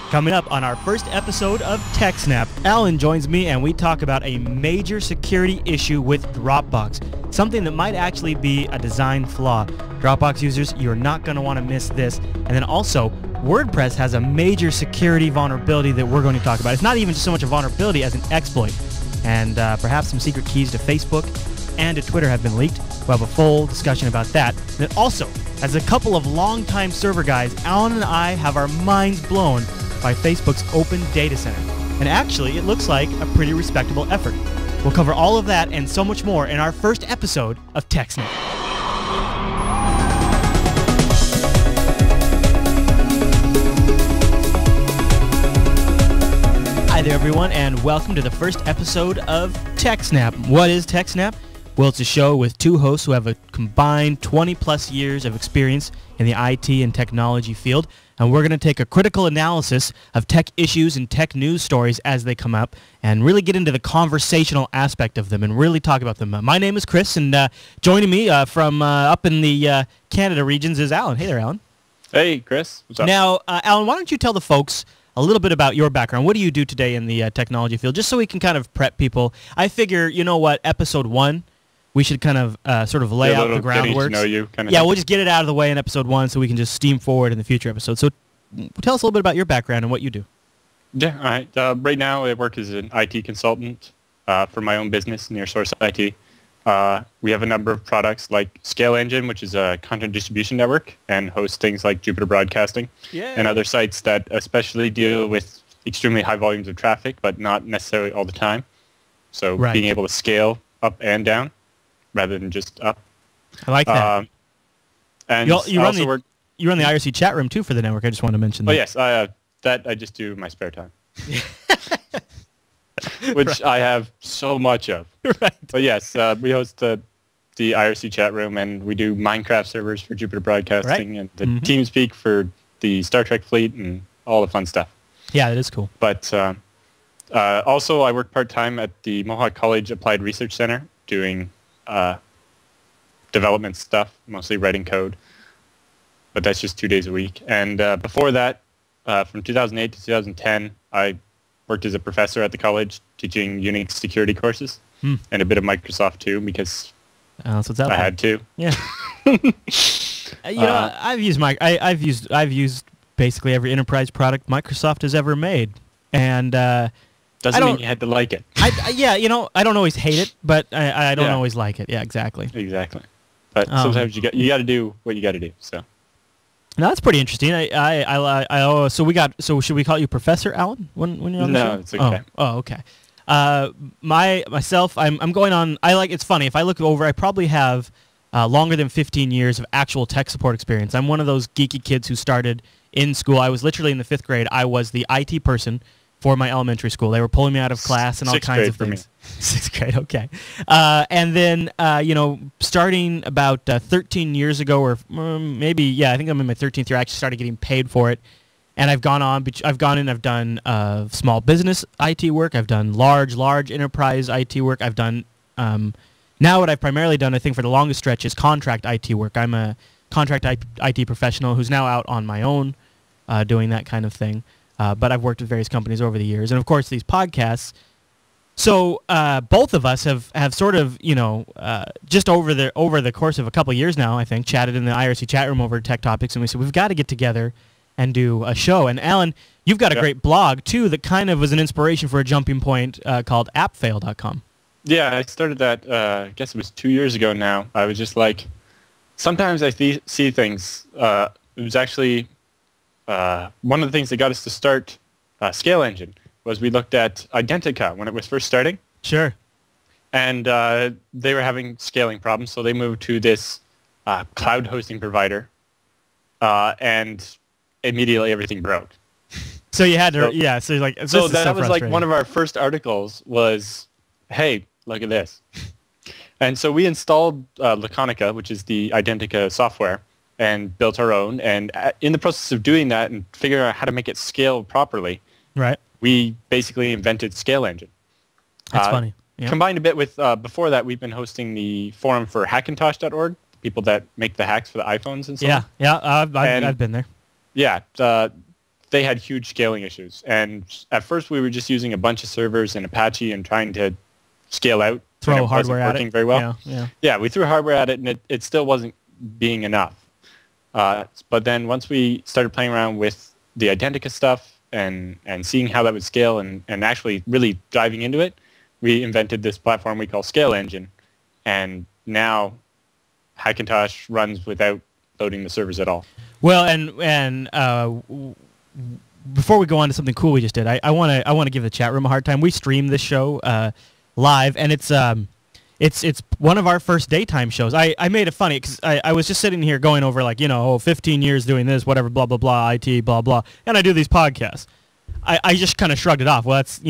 Coming up on our first episode of TechSNAP, Alan joins me and we talk about a major security issue with Dropbox, something that might actually be a design flaw. Dropbox users, you're not going to want to miss this. And then also, WordPress has a major security vulnerability that we're going to talk about. It's not even just so much a vulnerability as an exploit. And perhaps some secret keys to Facebook and to Twitter have been leaked. We'll have a full discussion about that. And then also, as a couple of longtime server guys, Alan and I have our minds blown by Facebook's open data center. And actually, it looks like a pretty respectable effort. We'll cover all of that and so much more in our first episode of TechSNAP. Hi there, everyone, and welcome to the first episode of TechSNAP. What is TechSNAP? Well, it's a show with two hosts who have a combined 20-plus years of experience in the IT and technology field, and we're going to take a critical analysis of tech issues and tech news stories as they come up and really get into the conversational aspect of them and really talk about them. My name is Chris, and joining me from up in the Canada regions is Alan. Hey there, Alan. Hey, Chris. What's up? Now, Alan, why don't you tell the folks a little bit about your background. What do you do today in the technology field, just so we can kind of prep people? I figure, you know what, episode 1, we should kind of sort of lay out the groundwork. Yeah, we'll just get it out of the way in episode 1 so we can just steam forward in the future episodes. So tell us a little bit about your background and what you do. Yeah, all right. Right now I work as an IT consultant for my own business, NearSource IT. We have a number of products like Scale Engine, which is a content distribution network and hosts things like Jupiter Broadcasting and other sites that especially deal with extremely high volumes of traffic, but not necessarily all the time. So being able to scale up and down rather than just up. I like that. And you run the IRC chat room too for the network. I just want to mention that. Oh yes, that I just do in my spare time. Which I have so much of. Right. But yes, we host the IRC chat room, and we do Minecraft servers for Jupiter Broadcasting and the TeamSpeak for the Star Trek fleet and all the fun stuff. Yeah, that is cool. But also I work part-time at the Mohawk College Applied Research Center doing development stuff, mostly writing code. But that's just 2 days a week. And before that, from 2008 to 2010, I worked as a professor at the college teaching Unix security courses and a bit of Microsoft too because that's what's out I had to. Yeah. I've used basically every enterprise product Microsoft has ever made, and doesn't mean you had to like it. I don't always hate it, but I don't always like it. Yeah, exactly. Exactly. But sometimes you got to do what you got to do. So. No, that's pretty interesting. So should we call you Professor Alan when you're on the show? No, it's okay. Oh, okay. I'm going on. It's funny. If I look over, I probably have longer than 15 years of actual tech support experience. I'm one of those geeky kids who started in school. I was literally in the 5th grade. I was the IT person for my elementary school. They were pulling me out of class and all kinds of things. 6th grade, okay. And then, starting about 13 years ago, or maybe, I think I'm in my 13th year, I actually started getting paid for it. And I've gone in, I've done small business IT work. I've done large enterprise IT work. I've done, now what I've primarily done, I think for the longest stretch, is contract IT work. I'm a contract IT professional who's now out on my own doing that kind of thing. But I've worked with various companies over the years. And, of course, these podcasts. So both of us have sort of, just over the course of a couple of years now, I think, chatted in the IRC chat room over tech topics. And we said, we've got to get together and do a show. And, Alan, you've got a great blog, too, that kind of was an inspiration for a jumping point called appfail.com. Yeah, I started that, I guess it was 2 years ago now. I was just like, sometimes I see things. It was actually... one of the things that got us to start Scale Engine was we looked at Identica when it was first starting. Sure. And they were having scaling problems, so they moved to this cloud hosting provider, and immediately everything broke. So you had to, So that was like one of our first articles was, hey, look at this. And so we installed Laconica, which is the Identica software, and built our own. And in the process of doing that and figuring out how to make it scale properly, we basically invented Scale Engine. That's funny. Yep. Combined a bit with, before that, we've been hosting the forum for hackintosh.org, people that make the hacks for the iPhones and so on. Yeah, I've been there. Yeah. they had huge scaling issues. And at first we were just using a bunch of servers in Apache and trying to scale out. Throw hardware at it. Working very well. Yeah, we threw hardware at it, and it still wasn't being enough. But then once we started playing around with the Identica stuff and seeing how that would scale and actually really diving into it, we invented this platform we call Scale Engine. And now Hackintosh runs without loading the servers at all. Well, and before we go on to something cool we just did, I want to give the chat room a hard time. We stream this show live, and it's one of our first daytime shows. I made it funny because I was just sitting here going over 15 years doing this, whatever, blah blah blah, IT, blah blah, and I do these podcasts. I just kind of shrugged it off. Well, that's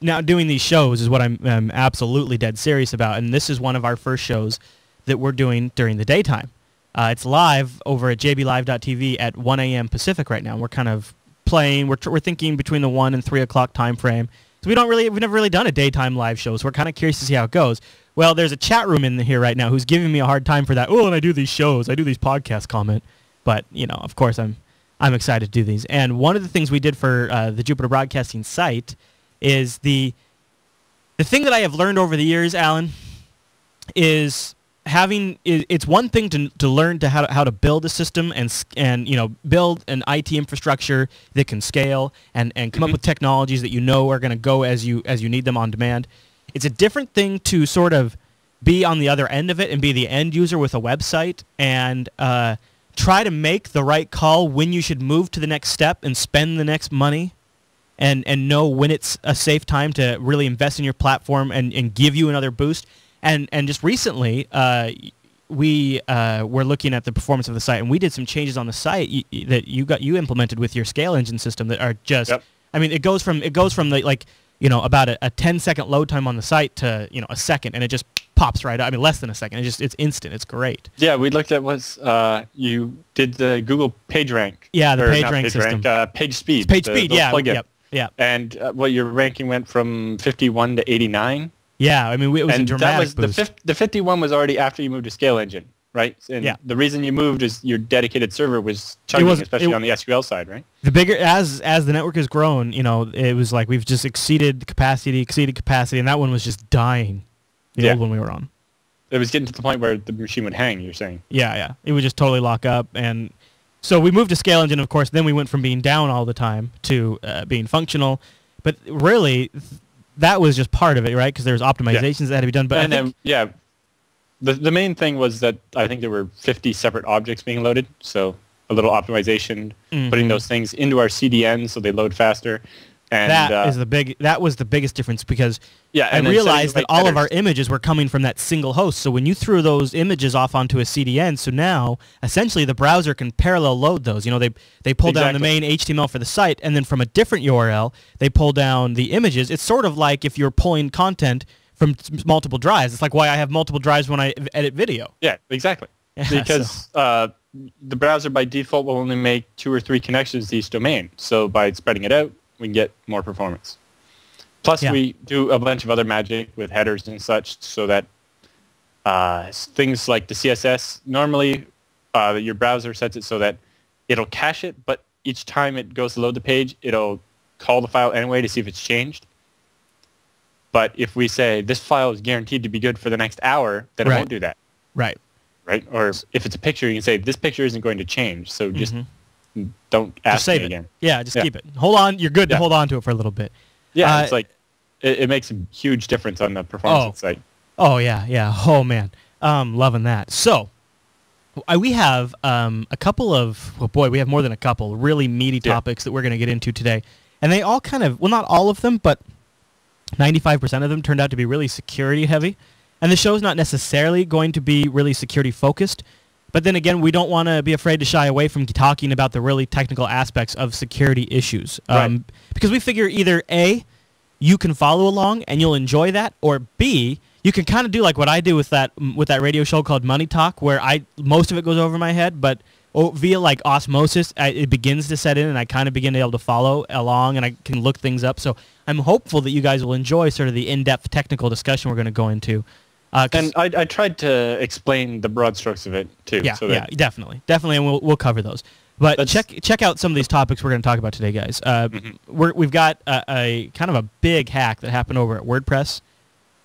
now doing these shows is what I'm absolutely dead serious about, and this is one of our first shows that we're doing during the daytime. It's live over at jblive.tv at 1 a.m. Pacific right now. We're kind of playing. We're thinking between the 1 and 3 o'clock time frame. So we've never really done a daytime live show, so we're kind of curious to see how it goes. Well, there's a chat room in here right now who's giving me a hard time for that. Oh, and I do these shows. I do these podcasts comment. But, of course, I'm excited to do these. And one of the things we did for the Jupiter Broadcasting site is the thing that I have learned over the years, Alan, is it's one thing to learn how to build a system and build an IT infrastructure that can scale and come up with technologies that are going to go as you need them on demand. It's a different thing to sort of be on the other end of it and be the end user with a website and try to make the right call when you should move to the next step and spend the next money and know when it's a safe time to really invest in your platform and give you another boost. And just recently, we were looking at the performance of the site, and we did some changes on the site that you implemented with your Scale Engine system that are just. Yep. I mean, it goes from the about a 10-second load time on the site to a second, and it just pops right up. I mean, less than a second. It's instant. It's great. Yeah, we looked at you did the Google PageRank. Yeah, the PageRank system. Page speed. Page speed. Yeah. Plugin. Yep. And your ranking went from 51 to 89. Yeah, I mean, it was a dramatic boost. The 51 was already after you moved to Scale Engine, right? And the reason you moved is your dedicated server was chugging, especially on the SQL side, right? The bigger as the network has grown, it was like we've just exceeded capacity, and that one was just dying. The old one we were on. It was getting to the point where the machine would hang. You're saying? Yeah. It would just totally lock up, and so we moved to Scale Engine. Of course, then we went from being down all the time to being functional, but really. That was just part of it, right? Because there's optimizations that had to be done. But the main thing was that I think there were 50 separate objects being loaded. So a little optimization, putting those things into our CDN so they load faster. And that was the biggest difference because I and realized that all of our images were coming from that single host. So when you threw those images off onto a CDN, so now essentially the browser can parallel load those. They pull down the main HTML for the site, and then from a different URL they pull down the images. It's sort of like if you're pulling content from multiple drives. It's like why I have multiple drives when I edit video. Yeah, exactly. Because the browser by default will only make 2 or 3 connections to each domain. So by spreading it out, we can get more performance. Plus, we do a bunch of other magic with headers and such so that things like the CSS, normally your browser sets it so that it'll cache it, but each time it goes to load the page, it'll call the file anyway to see if it's changed. But if we say this file is guaranteed to be good for the next hour, then it won't do that. Right. Or if it's a picture, you can say this picture isn't going to change, so just don't ask me again. Yeah, just keep it. Hold on. You're good to hold on to it for a little bit. Yeah, it's like it makes a huge difference on the performance of the site. Oh, yeah. Oh, man. Loving that. So we have a couple of, we have more than a couple really meaty topics that we're going to get into today. And they all kind of, well, not all of them, but 95% of them turned out to be really security heavy. And the show's not necessarily going to be really security focused. But then again, we don't want to be afraid to shy away from talking about the really technical aspects of security issues. Because we figure either A, you can follow along and you'll enjoy that, or B, you can kind of do like what I do with that radio show called Money Talk, where most of it goes over my head, but via like osmosis, it begins to set in and I kind of begin to be able to follow along and I can look things up. So I'm hopeful that you guys will enjoy sort of the in-depth technical discussion we're going to go into. And I tried to explain the broad strokes of it too. Yeah, definitely, and we'll cover those. But check out some of these topics we're going to talk about today, guys. We've got a kind of a big hack that happened over at WordPress,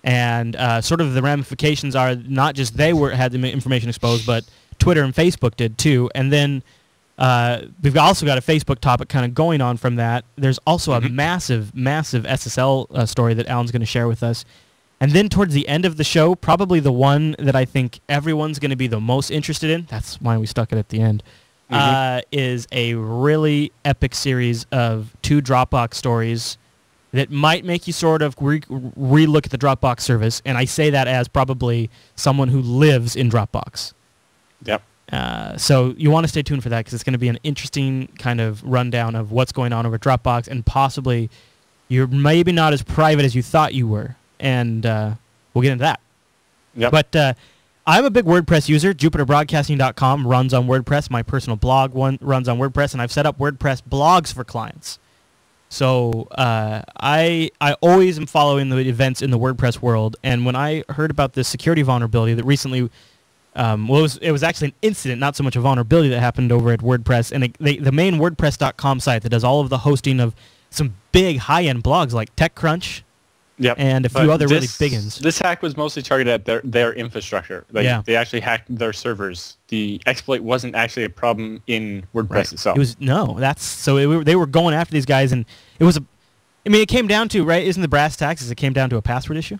and sort of the ramifications are not just had the information exposed, but Twitter and Facebook did too. And then we've also got a Facebook topic kind of going on from that. There's also a massive SSL story that Alan's going to share with us. And then towards the end of the show, probably the one that I think everyone's going to be the most interested in, that's why we stuck it at the end, is a really epic series of 2 Dropbox stories that might make you sort of re-look at the Dropbox service. And I say that as probably someone who lives in Dropbox. Yep. So you want to stay tuned for that because it's going to be an interesting kind of rundown of what's going on over Dropbox, and possibly you're maybe not as private as you thought you were. And we'll get into that. Yep. But I'm a big WordPress user. JupiterBroadcasting.com runs on WordPress. My personal blog runs on WordPress, and I've set up WordPress blogs for clients. So I always am following the events in the WordPress world. And when I heard about this security vulnerability that recently, it was actually an incident, not so much a vulnerability that happened over at WordPress. And the main WordPress.com site that does all of the hosting of some big high-end blogs like TechCrunch, yep. and a few other really big ones. This hack was mostly targeted at their infrastructure. They actually hacked their servers. The exploit wasn't actually a problem in WordPress itself. They were going after these guys, and it came down to, right, isn't the brass tacks, it came down to a password issue?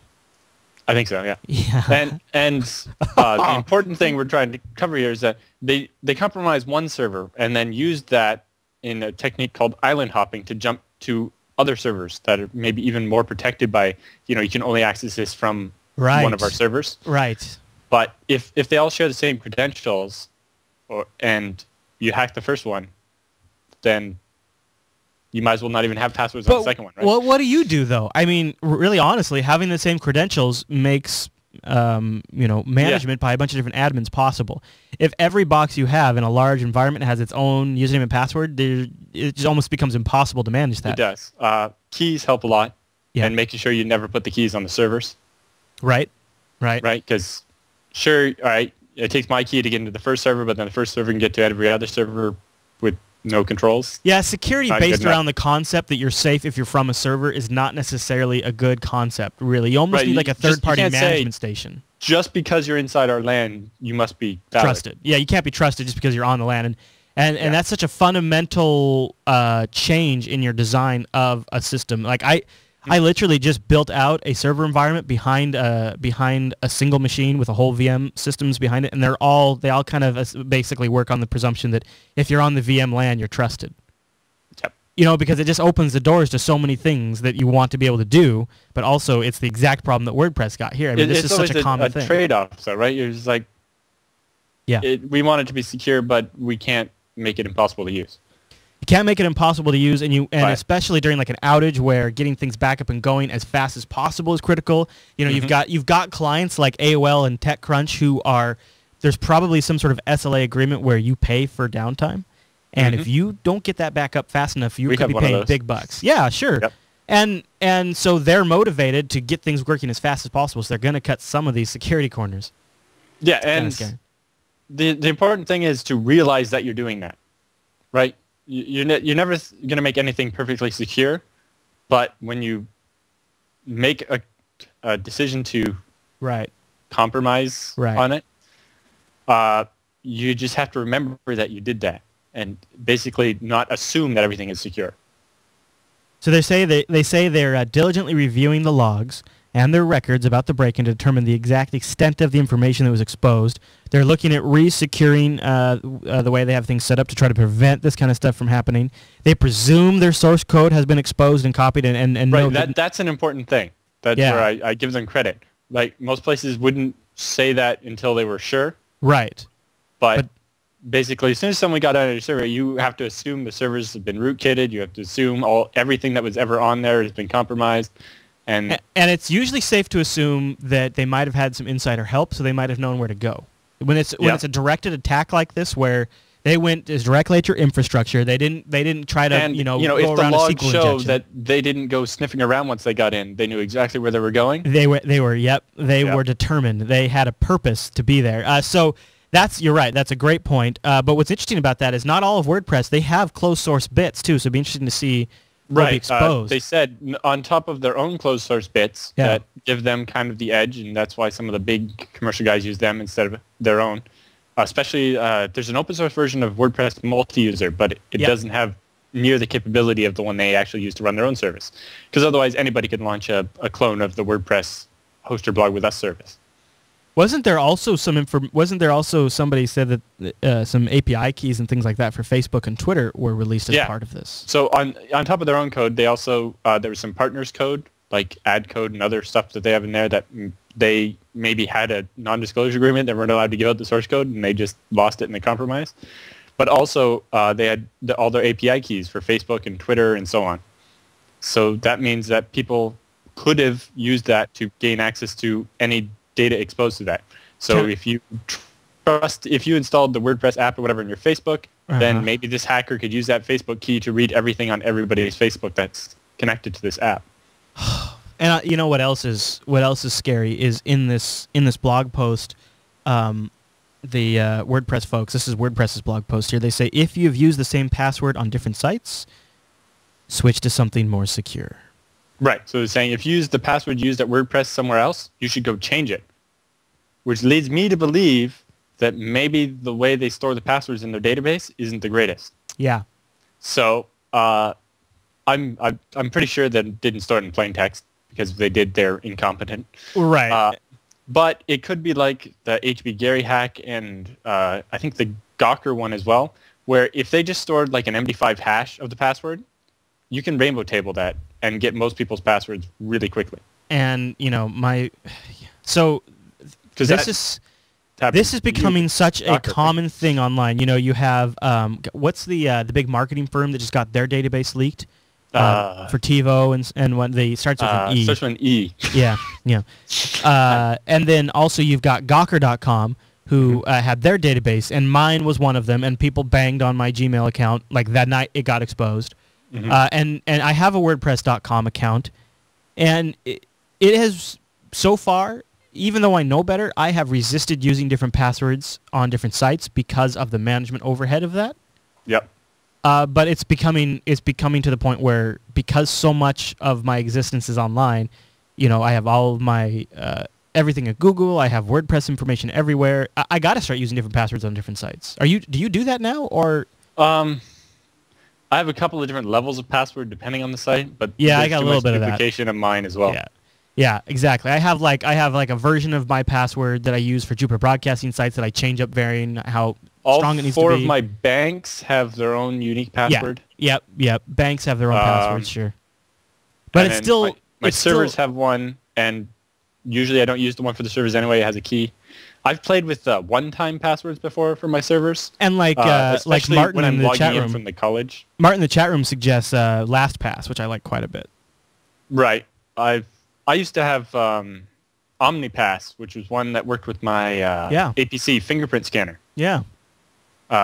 I think so, yeah. Yeah. And the important thing we're trying to cover here is that they compromised one server and then used that in a technique called island hopping to jump to other servers that are maybe even more protected by, you can only access this from one of our servers. Right. But if they all share the same credentials and you hack the first one, then you might as well not even have passwords on the second one, right? Well, what do you do, though? I mean, really honestly, having the same credentials makes management by a bunch of different admins possible. If every box you have in a large environment has its own username and password, it just almost becomes impossible to manage that. It does. Keys help a lot, and making sure you never put the keys on the servers. Right. Because, sure, all right, it takes my key to get into the first server, but then the first server can get to every other server with no controls. Yeah, security based around the concept that you're safe if you're from a server is not necessarily a good concept, really. You almost need like a third-party management station. Just because you're inside our LAN, you must be valid. Trusted. Yeah, you can't be trusted just because you're on the LAN. And that's such a fundamental change in your design of a system. Like I literally just built out a server environment behind a single machine with a whole VM systems behind it, and they all kind of basically work on the presumption that if you're on the VM LAN, you're trusted. Yep. Because it just opens the doors to so many things that you want to be able to do, but also it's the exact problem that WordPress got here. I mean, this is such a common thing. It's trade-off, so right? You're just like, we want it to be secure, but we can't make it impossible to use. You can't make it impossible to use, and especially during like an outage where getting things back up and going as fast as possible is critical. You've got clients like AOL and TechCrunch there's probably some sort of SLA agreement where you pay for downtime, and if you don't get that back up fast enough, you could be paying big bucks. Yeah, sure. Yep. And so they're motivated to get things working as fast as possible, so they're going to cut some of these security corners. Yeah, and the important thing is to realize that you're doing that, right? You're never going to make anything perfectly secure, but when you make a decision to compromise on it, you just have to remember that you did that and basically not assume that everything is secure. So they say they're diligently reviewing the logs and their records about the break-in to determine the exact extent of the information that was exposed. They're looking at re-securing the way they have things set up to try to prevent this kind of stuff from happening. They presume their source code has been exposed and copied and right. That's an important thing. That's where I give them credit. Like most places wouldn't say that until they were sure. Right. But basically, as soon as someone got on your server, you have to assume the servers have been rootkitted. You have to assume everything that was ever on there has been compromised. And it's usually safe to assume that they might have had some insider help, so they might have known where to go. When it's a directed attack like this, where they went as directly at your infrastructure, they didn't try to if the logs show that they didn't go sniffing around once they got in, they knew exactly where they were going. They were determined. They had a purpose to be there. So You're right. That's a great point. But what's interesting about that is not all of WordPress, they have closed source bits too. So it'd be interesting to see what be exposed. They said on top of their own closed source bits that give them kind of the edge, and that's why some of the big commercial guys use them instead of their own. Especially, there's an open source version of WordPress multi-user, but it doesn't have near the capability of the one they actually use to run their own service. Because otherwise, anybody could launch a clone of the WordPress host your blog with us service. Wasn't there also somebody said that some API keys and things like that for Facebook and Twitter were released as part of this? So on top of their own code, they also there was some partners code like ad code and other stuff that they have in there that they maybe had a non-disclosure agreement. They weren't allowed to give out the source code, and they just lost it in the compromise. But also they had all their API keys for Facebook and Twitter and so on. So that means that people could have used that to gain access to any data exposed to that. So if you installed the WordPress app or whatever in your Facebook, then maybe this hacker could use that Facebook key to read everything on everybody's Facebook that's connected to this app. And you know what else is scary is in this blog post, the WordPress folks. This is WordPress's blog post here. They say if you've used the same password on different sites, switch to something more secure. Right. So they're saying if you use the password used at WordPress somewhere else, you should go change it. Which leads me to believe that maybe the way they store the passwords in their database isn't the greatest. Yeah. So I'm pretty sure that it didn't store it in plain text because if they did, they're incompetent. Right. But it could be like the HB Gary hack and I think the Gawker one as well, where if they just stored like an MD5 hash of the password, you can rainbow table that and get most people's passwords really quickly. And this is becoming such a common thing online. You know, you have what's the big marketing firm that just got their database leaked for TiVo and when they starts with an E. Starts with an E. Yeah. And then also you've got Gawker.com who had their database, and mine was one of them, and people banged on my Gmail account like that night it got exposed. And I have a WordPress.com account, and it has so far, even though I know better, I have resisted using different passwords on different sites because of the management overhead of that. Yep. But it's becoming to the point where because so much of my existence is online, you know, I have all of my everything at Google. I have WordPress information everywhere. I got to start using different passwords on different sites. Do you do that now or? I have a couple of different levels of password depending on the site, but yeah, I got a little bit of that. Duplication of mine as well. Yeah, exactly. I have like a version of my password that I use for Jupiter broadcasting sites that I change up varying how strong it needs to be. All 4 of my banks have their own unique password. Yep. Banks have their own passwords, sure. But it's still my servers have one, and usually I don't use the one for the servers anyway. It has a key. I've played with one-time passwords before for my servers, and like Martin when I'm in the chat room from the college. Martin in the chat room suggests LastPass, which I like quite a bit. Right. I used to have OmniPass, which was one that worked with my APC fingerprint scanner. Yeah.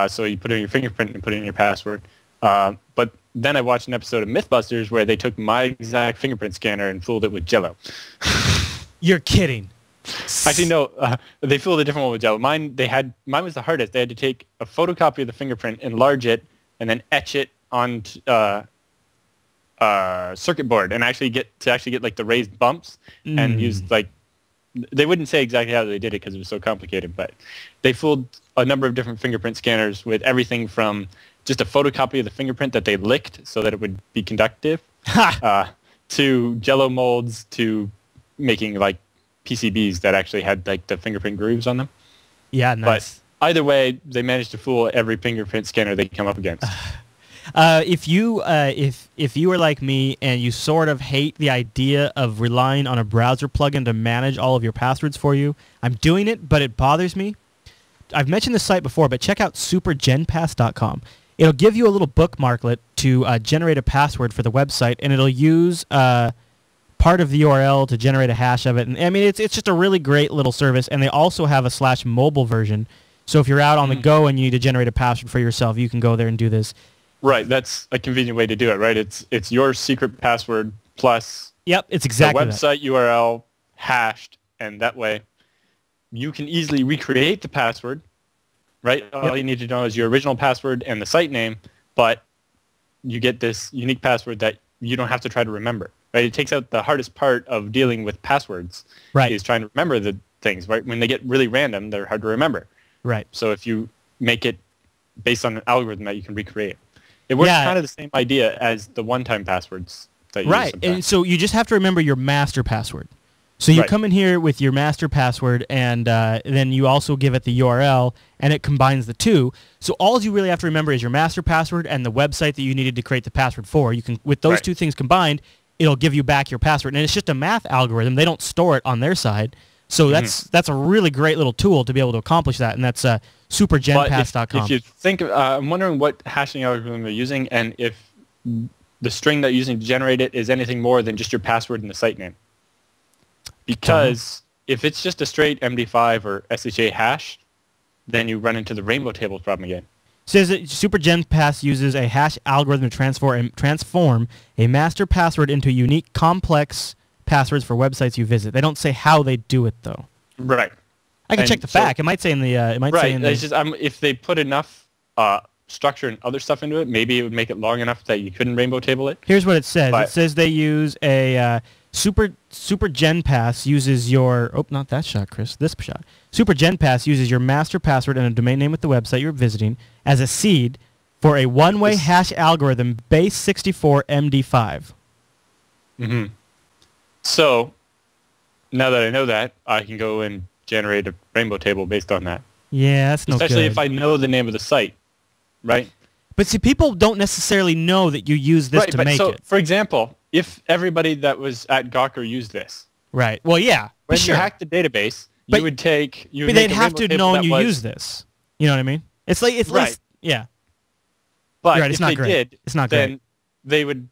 So you put in your fingerprint and put in your password. But then I watched an episode of Mythbusters where they took my exact fingerprint scanner and fooled it with Jell-O. You're kidding. Actually, no. They fooled a different one with Jell-O. Mine was the hardest. They had to take a photocopy of the fingerprint, enlarge it, and then etch it on circuit board, and actually get like the raised bumps and use like. They wouldn't say exactly how they did it because it was so complicated, but they fooled a number of different fingerprint scanners with everything from just a photocopy of the fingerprint that they licked so that it would be conductive, to Jell-O molds, to making like PCBs that actually had like the fingerprint grooves on them. Yeah, nice. But either way, they managed to fool every fingerprint scanner they come up against. If you are like me and you sort of hate the idea of relying on a browser plugin to manage all of your passwords for you, I'm doing it, but it bothers me. I've mentioned this site before, but check out supergenpass.com. It'll give you a little bookmarklet to generate a password for the website, and it'll use part of the URL to generate a hash of it. And I mean, it's just a really great little service, and they also have a /mobile version. So if you're out on the go and you need to generate a password for yourself, you can go there and do this. Right, that's a convenient way to do it, right? It's your secret password plus it's exactly the website URL hashed, and that way you can easily recreate the password right? All you need to know is your original password and the site name, but you get this unique password that you don't have to try to remember, right? It takes out the hardest part of dealing with passwords, Right. is trying to remember the things, right? When they get really random, they're hard to remember. Right. So if you make it based on an algorithm that you can recreate, it works kind of the same idea as the one-time passwords that you use Right. sometimes. And so you just have to remember your master password. So you come in here with your master password, and then you also give it the URL, and it combines the two. So all you really have to remember is your master password and the website that you needed to create the password for. You can, with those two things combined, it'll give you back your password. And it's just a math algorithm. They don't store it on their side. So that's a really great little tool to be able to accomplish that, and that's supergenpass.com. If you think, I'm wondering what hashing algorithm they're using, and if the string that you're using to generate it is anything more than just your password and the site name. Because if it's just a straight MD5 or SHA hash, then you run into the rainbow tables problem again. Says that SuperGenPass uses a hash algorithm to transform a master password into unique, complex passwords for websites you visit. They don't say how they do it, though. Right. I can check the FAQ. It might say in the. It's just if they put enough structure and other stuff into it, maybe it would make it long enough that you couldn't rainbow table it. Here's what it says. It says they use a SuperGenPass uses your not that shot, Chris. This shot. SuperGenPass uses your master password and a domain name with the website you're visiting as a seed for a one-way hash algorithm base 64 MD5. Mm-hmm. So now that I know that, I can go and generate a rainbow table based on that. Yeah, that's no good. Especially if I know the name of the site, right? But see, people don't necessarily know that you use this to make it. For example, if everybody that was at Gawker used this, right? Well, yeah. When you hack the database, you would take. But they'd have to know you use this. You know what I mean? It's like yeah. But right, if they did, it's not then they would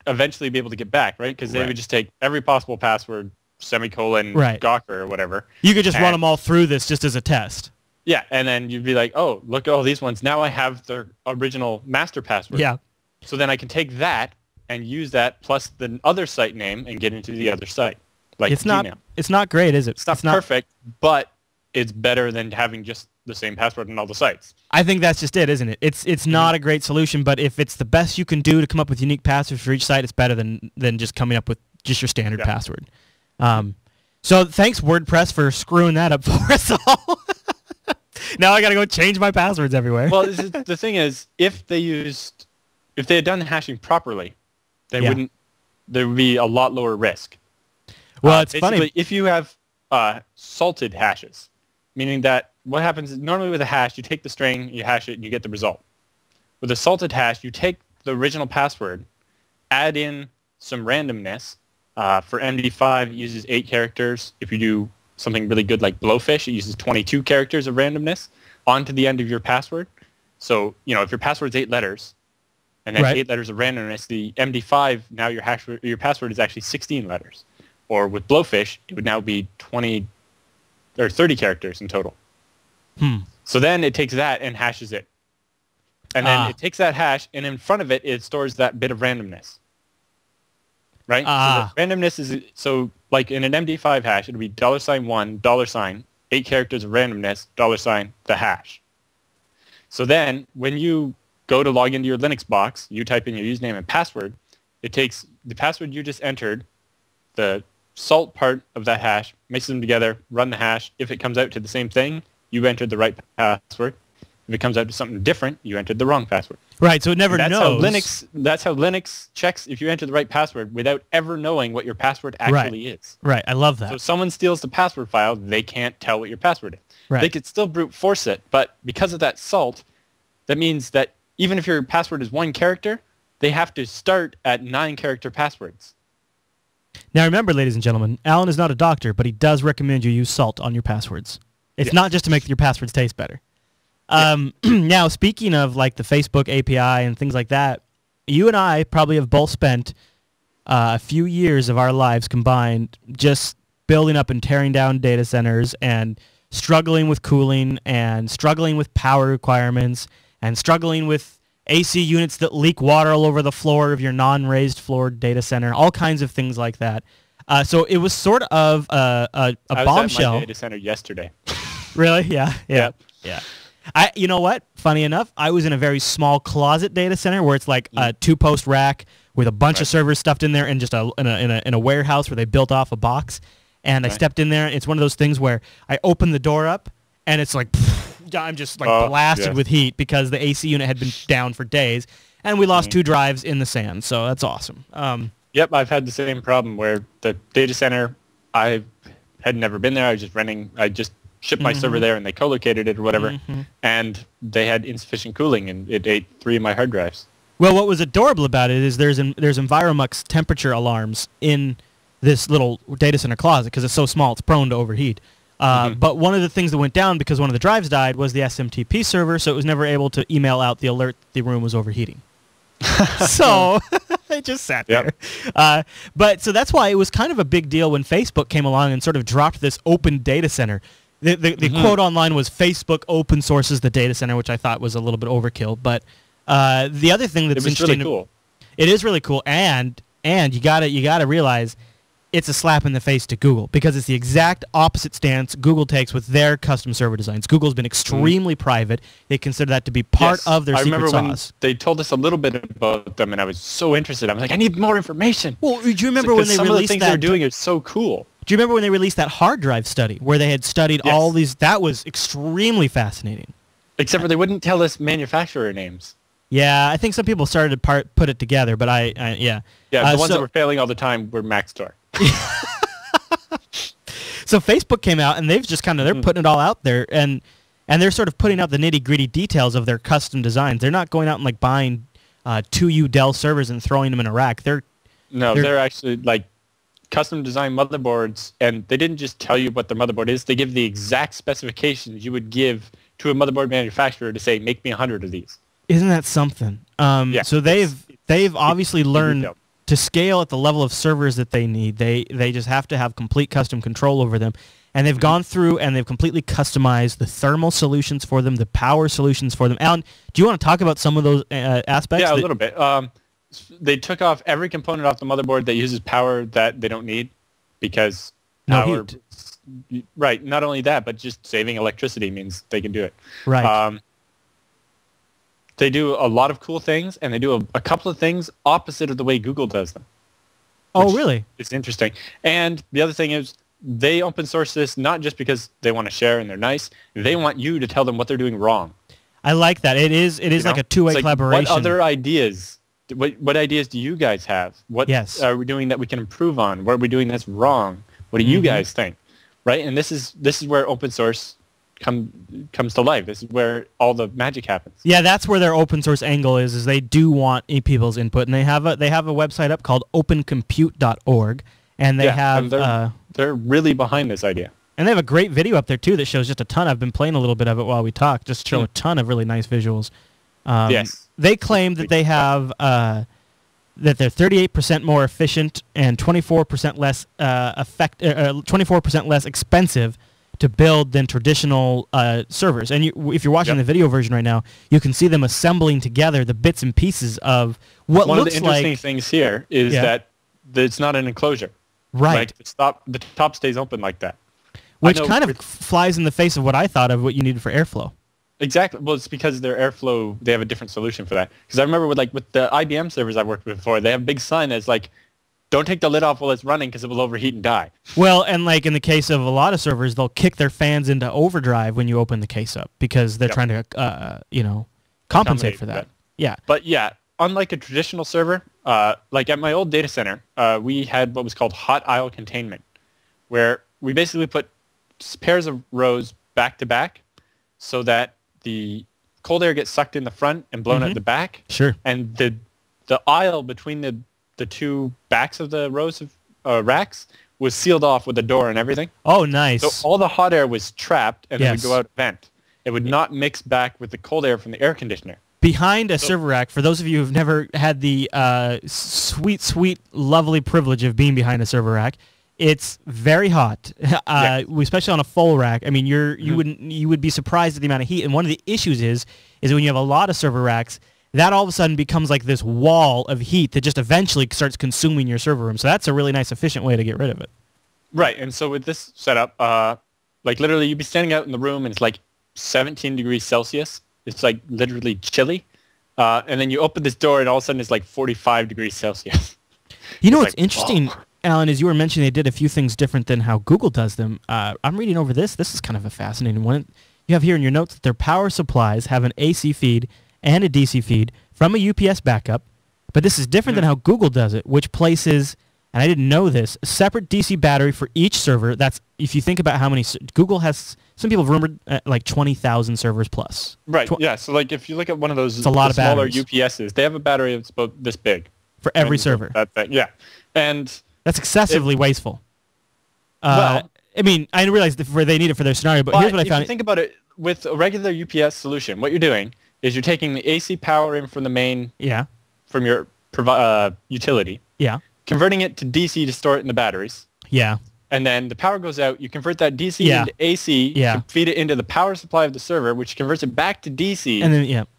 eventually be able to get back, right? Because they would just take every possible password, semicolon, Gawker or whatever. You could just run them all through this just as a test. Yeah, and then you'd be like, oh, look at all these ones. Now I have their original master password. Yeah. So then I can take that and use that plus the other site name and get into the other site. Like Gmail. It's not great, is it? It's not perfect, but it's better than having just the same password on all the sites. I think that's just it, isn't it? It's not a great solution, but if it's the best you can do to come up with unique passwords for each site, it's better than just coming up with just your standard password. So thanks, WordPress, for screwing that up for us all. Now I got to go change my passwords everywhere. Well, the thing is, if they had done the hashing properly, there would be a lot lower risk. Well, it's funny. If you have salted hashes, meaning that what happens is normally with a hash, you take the string, you hash it, and you get the result. With a salted hash, you take the original password, add in some randomness. For MD5, it uses 8 characters. If you do something really good like Blowfish, it uses 22 characters of randomness onto the end of your password. So, if your password's 8 letters, and then 8 letters of randomness, the MD5, now your password is actually 16 letters. Or with Blowfish, it would now be 20 or 30 characters in total. So then it takes that and hashes it. And then it takes that hash, and in front of it, it stores that bit of randomness. Right? So the randomness is, so like in an MD5 hash, it would be $1, 8 characters of randomness, $, the hash. So then when you go to log into your Linux box, you type in your username and password, it takes the password you just entered, the salt part of that hash, mixes them together, run the hash. If it comes out to the same thing, you entered the right password. If it comes out to something different, you entered the wrong password. Right, so it never knows. That's how Linux checks if you enter the right password without ever knowing what your password actually is. Right, I love that. So if someone steals the password file, they can't tell what your password is. Right. They could still brute force it, but because of that salt, that means that even if your password is 1 character, they have to start at 9-character passwords. Now remember, ladies and gentlemen, Alan is not a doctor, but he does recommend you use salt on your passwords. It's not just to make your passwords taste better. Now, speaking of like the Facebook API and things like that, you and I probably have both spent a few years of our lives combined just building up and tearing down data centers and struggling with cooling and struggling with power requirements and struggling with AC units that leak water all over the floor of your non-raised floor data center, all kinds of things like that. So it was sort of a bombshell. I was at my data center yesterday. Really? Yeah. You know what? Funny enough, I was in a very small closet data center where it's like a 2-post rack with a bunch of servers stuffed in there, and just in a warehouse where they built off a box. And I stepped in there. It's one of those things where I open the door up, and it's like I'm just like blasted with heat because the AC unit had been down for days, and we lost 2 drives in the sand. So that's awesome. Yep, I've had the same problem where the data center, I had never been there. I was just renting. I just shipped my server there, and they co-located it or whatever, and they had insufficient cooling, and it ate 3 of my hard drives. Well, what was adorable about it is there's Enviromux temperature alarms in this little data center closet because it's so small, it's prone to overheat. But one of the things that went down because one of the drives died was the SMTP server, so it was never able to email out the alert the room was overheating. So they just sat there. But so that's why it was kind of a big deal when Facebook came along and sort of dropped this open data center. The quote online was Facebook open sources the data center, which I thought was a little bit overkill. But the other thing that's interesting, really cool. It is really cool, and you gotta realize it's a slap in the face to Google because it's the exact opposite stance Google takes with their custom server designs. Google's been extremely private. They consider that to be part of their secret sauce. I remember when they told us a little bit about them, and I was so interested. I was like, I need more information. Well, do you remember when they some released of the things they're doing are so cool. Do you remember when they released that hard drive study where they had studied all these? That was extremely fascinating. Except for they wouldn't tell us manufacturer names. Yeah, I think some people started to put it together, but yeah. Yeah, the ones that were failing all the time were Maxtor. So Facebook came out, and they've just they're putting it all out there, and they're sort of putting out the nitty-gritty details of their custom designs. They're not going out and like buying 2U Dell servers and throwing them in a rack. They're actually like custom design motherboards, and they didn't just tell you what the motherboard is. They give the exact specifications you would give to a motherboard manufacturer to say, make me 100 of these. Isn't that something? So they've obviously learned to scale at the level of servers that they need. They just have to have complete custom control over them. And they've gone through and they've completely customized the thermal solutions for them, the power solutions for them. Alan, do you want to talk about some of those aspects? Yeah, a little bit. They took off every component off the motherboard that uses power that they don't need because power... heat. Right. Not only that, but just saving electricity means they can do it. Right. They do a lot of cool things, and they do a couple of things opposite of the way Google does them. Oh, really? It's interesting. And the other thing is they open source this not just because they want to share and they're nice. They want you to tell them what they're doing wrong. I like that. It is like a two-way collaboration. What other ideas? What ideas do you guys have? What are we doing that we can improve on? What are we doing that's wrong? What do you guys think? Right? And this is where open source comes to life. This is where all the magic happens. Yeah, that's where their open source angle is they do want people's input, and they have a website up called opencompute.org, and they have they're really behind this idea. And they have a great video up there too that shows just a ton. I've been playing a little bit of it while we talk, just show a ton of really nice visuals. They claim that they have that they're 38% more efficient and 24% less 24% less expensive to build than traditional servers. And if you're watching the video version right now, you can see them assembling together the bits and pieces of what looks like... One of the interesting things here is that it's not an enclosure. Right. Like the top stays open like that. Which kind of flies in the face of what I thought of what you needed for airflow. Exactly. Well, it's because their airflow, they have a different solution for that. Because I remember with the IBM servers I've worked with before, they have a big sign that's like, don't take the lid off while it's running because it will overheat and die. Well, and like in the case of a lot of servers, they'll kick their fans into overdrive when you open the case up because they're trying to, compensate for that. Yeah. But yeah, unlike a traditional server, like at my old data center, we had what was called hot aisle containment, where we basically put pairs of rows back to back so that the cold air gets sucked in the front and blown out the back. Sure. And the aisle between the two backs of the rows of racks was sealed off with a door and everything. Oh, nice. So all the hot air was trapped and it would go out a vent. It would not mix back with the cold air from the air conditioner. Behind a server rack, for those of you who've never had the sweet, sweet, lovely privilege of being behind a server rack, it's very hot, especially on a full rack. I mean, you would be surprised at the amount of heat. And one of the issues is when you have a lot of server racks, that all of a sudden becomes like this wall of heat that just eventually starts consuming your server room. So that's a really nice, efficient way to get rid of it. Right. And so with this setup, like literally you'd be standing out in the room and it's like 17 degrees Celsius. It's like literally chilly. And then you open this door and all of a sudden it's like 45 degrees Celsius. You know what's like, interesting, oh. Alan, is you were mentioning they did a few things different than how Google does them. I'm reading over this. This is kind of a fascinating one. You have here in your notes that their power supplies have an AC feed and a DC feed from a UPS backup. But this is different than how Google does it, which places, and I didn't know this, a separate DC battery for each server. That's, if you think about how many, Google has, some people have rumored like 20,000 servers plus. Right, yeah. So like if you look at one of those it's a lot of smaller batteries. UPSs, they have a battery that's about this big. For every server. That thing, yeah. And that's excessively wasteful. Well, I mean, I realize they need it for their scenario, but here's what I found. If you think about it, with a regular UPS solution, what you're doing is you're taking the AC power in from the main, from your utility, converting it to DC to store it in the batteries, and then the power goes out. You convert that DC into AC, to feed it into the power supply of the server, which converts it back to DC,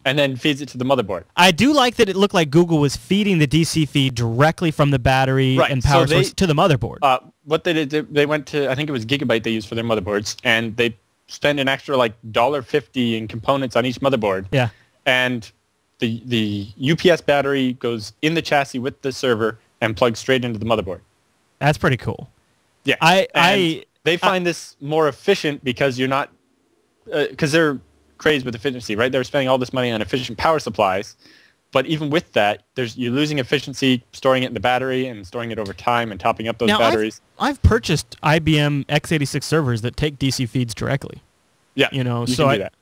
and then feeds it to the motherboard. I do like that it looked like Google was feeding the DC feed directly from the battery and power source to the motherboard. What they did, they went to, I think it was Gigabyte they used for their motherboards, and they spend an extra like $1.50 in components on each motherboard. Yeah. And the UPS battery goes in the chassis with the server and plugs straight into the motherboard. That's pretty cool. Yeah. They find this more efficient because you're not, because they're crazed with efficiency, right? They're spending all this money on efficient power supplies. But even with that, you're losing efficiency storing it in the battery and storing it over time and topping up those batteries. I've purchased IBM x86 servers that take DC feeds directly. Yeah, you know, you can do that.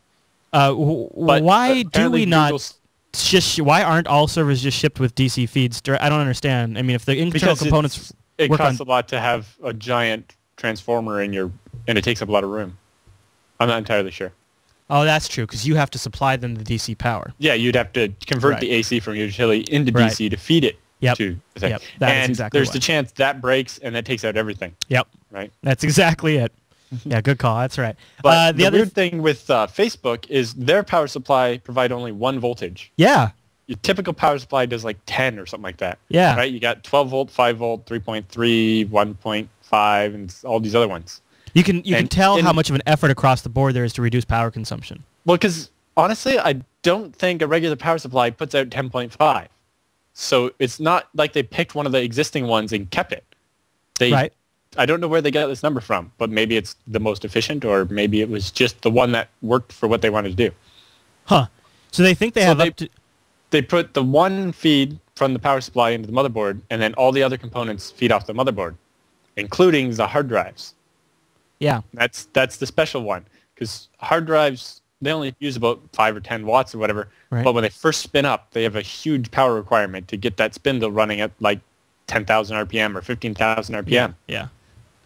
Why do we not why aren't all servers just shipped with DC feeds? I don't understand. I mean, if the internal components it costs a lot to have a giant transformer in and it takes up a lot of room. I'm not entirely sure. Oh, that's true, because you have to supply them the DC power. Yeah, you'd have to convert the AC from your utility into DC to feed it to the thing. And there's the chance that breaks and that takes out everything. Yep. Right? That's exactly it. Yeah, good call. That's right. But the other weird thing with Facebook is their power supply provide only one voltage. Yeah. Your typical power supply does like 10 or something like that. Yeah. Right? You got 12 volt, 5 volt, 3.3, 1.5, and all these other ones. You can tell how much of an effort across the board there is to reduce power consumption. Well, because honestly, I don't think a regular power supply puts out 10.5. So it's not like they picked one of the existing ones and kept it. I don't know where they got this number from, but maybe it's the most efficient, or maybe it was just the one that worked for what they wanted to do. Huh. So they think they have up to... They put the one feed from the power supply into the motherboard, and then all the other components feed off the motherboard, including the hard drives. Yeah. That's the special one, because hard drives, they only use about 5 or 10 watts or whatever, but when they first spin up, they have a huge power requirement to get that spindle running at like 10,000 RPM or 15,000 RPM. Yeah.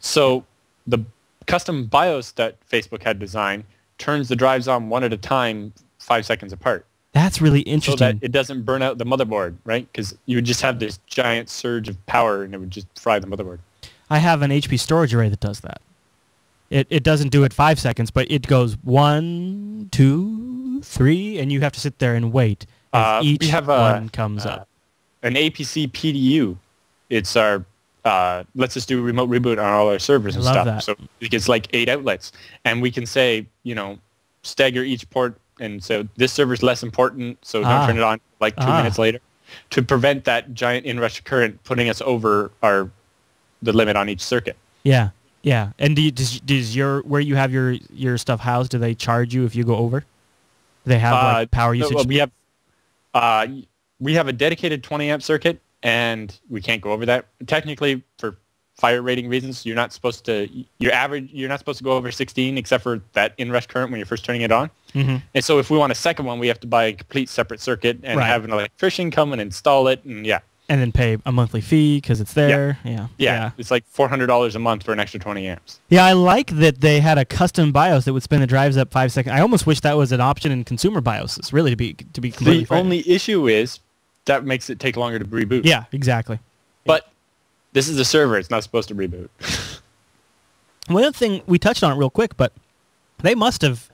So the custom BIOS that Facebook had designed turns the drives on one at a time 5 seconds apart. That's really interesting. So that it doesn't burn out the motherboard, right? Because you would just have this giant surge of power and it would just fry the motherboard. I have an HP storage array that does that. It doesn't do it 5 seconds, but it goes 1, 2, 3, and you have to sit there and wait as each one comes up. An APC PDU. It's our let's just do remote reboot on all our servers and stuff. So it gets like 8 outlets, and we can say, stagger each port, and so this server's less important, so don't turn it on like 2 minutes later, to prevent that giant inrush current putting us over the limit on each circuit. Yeah. Yeah, and does where you have your stuff housed, do they charge you if you go over? Do they have like power usage? Well, we have a dedicated 20 amp circuit, and we can't go over that. Technically, for fire rating reasons, you're not supposed to go over 16, except for that inrush current when you're first turning it on. Mm-hmm. And so if we want a second one, we have to buy a complete separate circuit and have an electrician come and install it, and and then pay a monthly fee because it's there. Yeah. It's like $400 a month for an extra 20 amps. Yeah, I like that they had a custom BIOS that would spin the drives up 5 seconds. I almost wish that was an option in consumer BIOSes, really, to be completely fair. The only issue is that makes it take longer to reboot. Yeah, exactly. But this is a server. It's not supposed to reboot. One other thing, we touched on it real quick, but they must have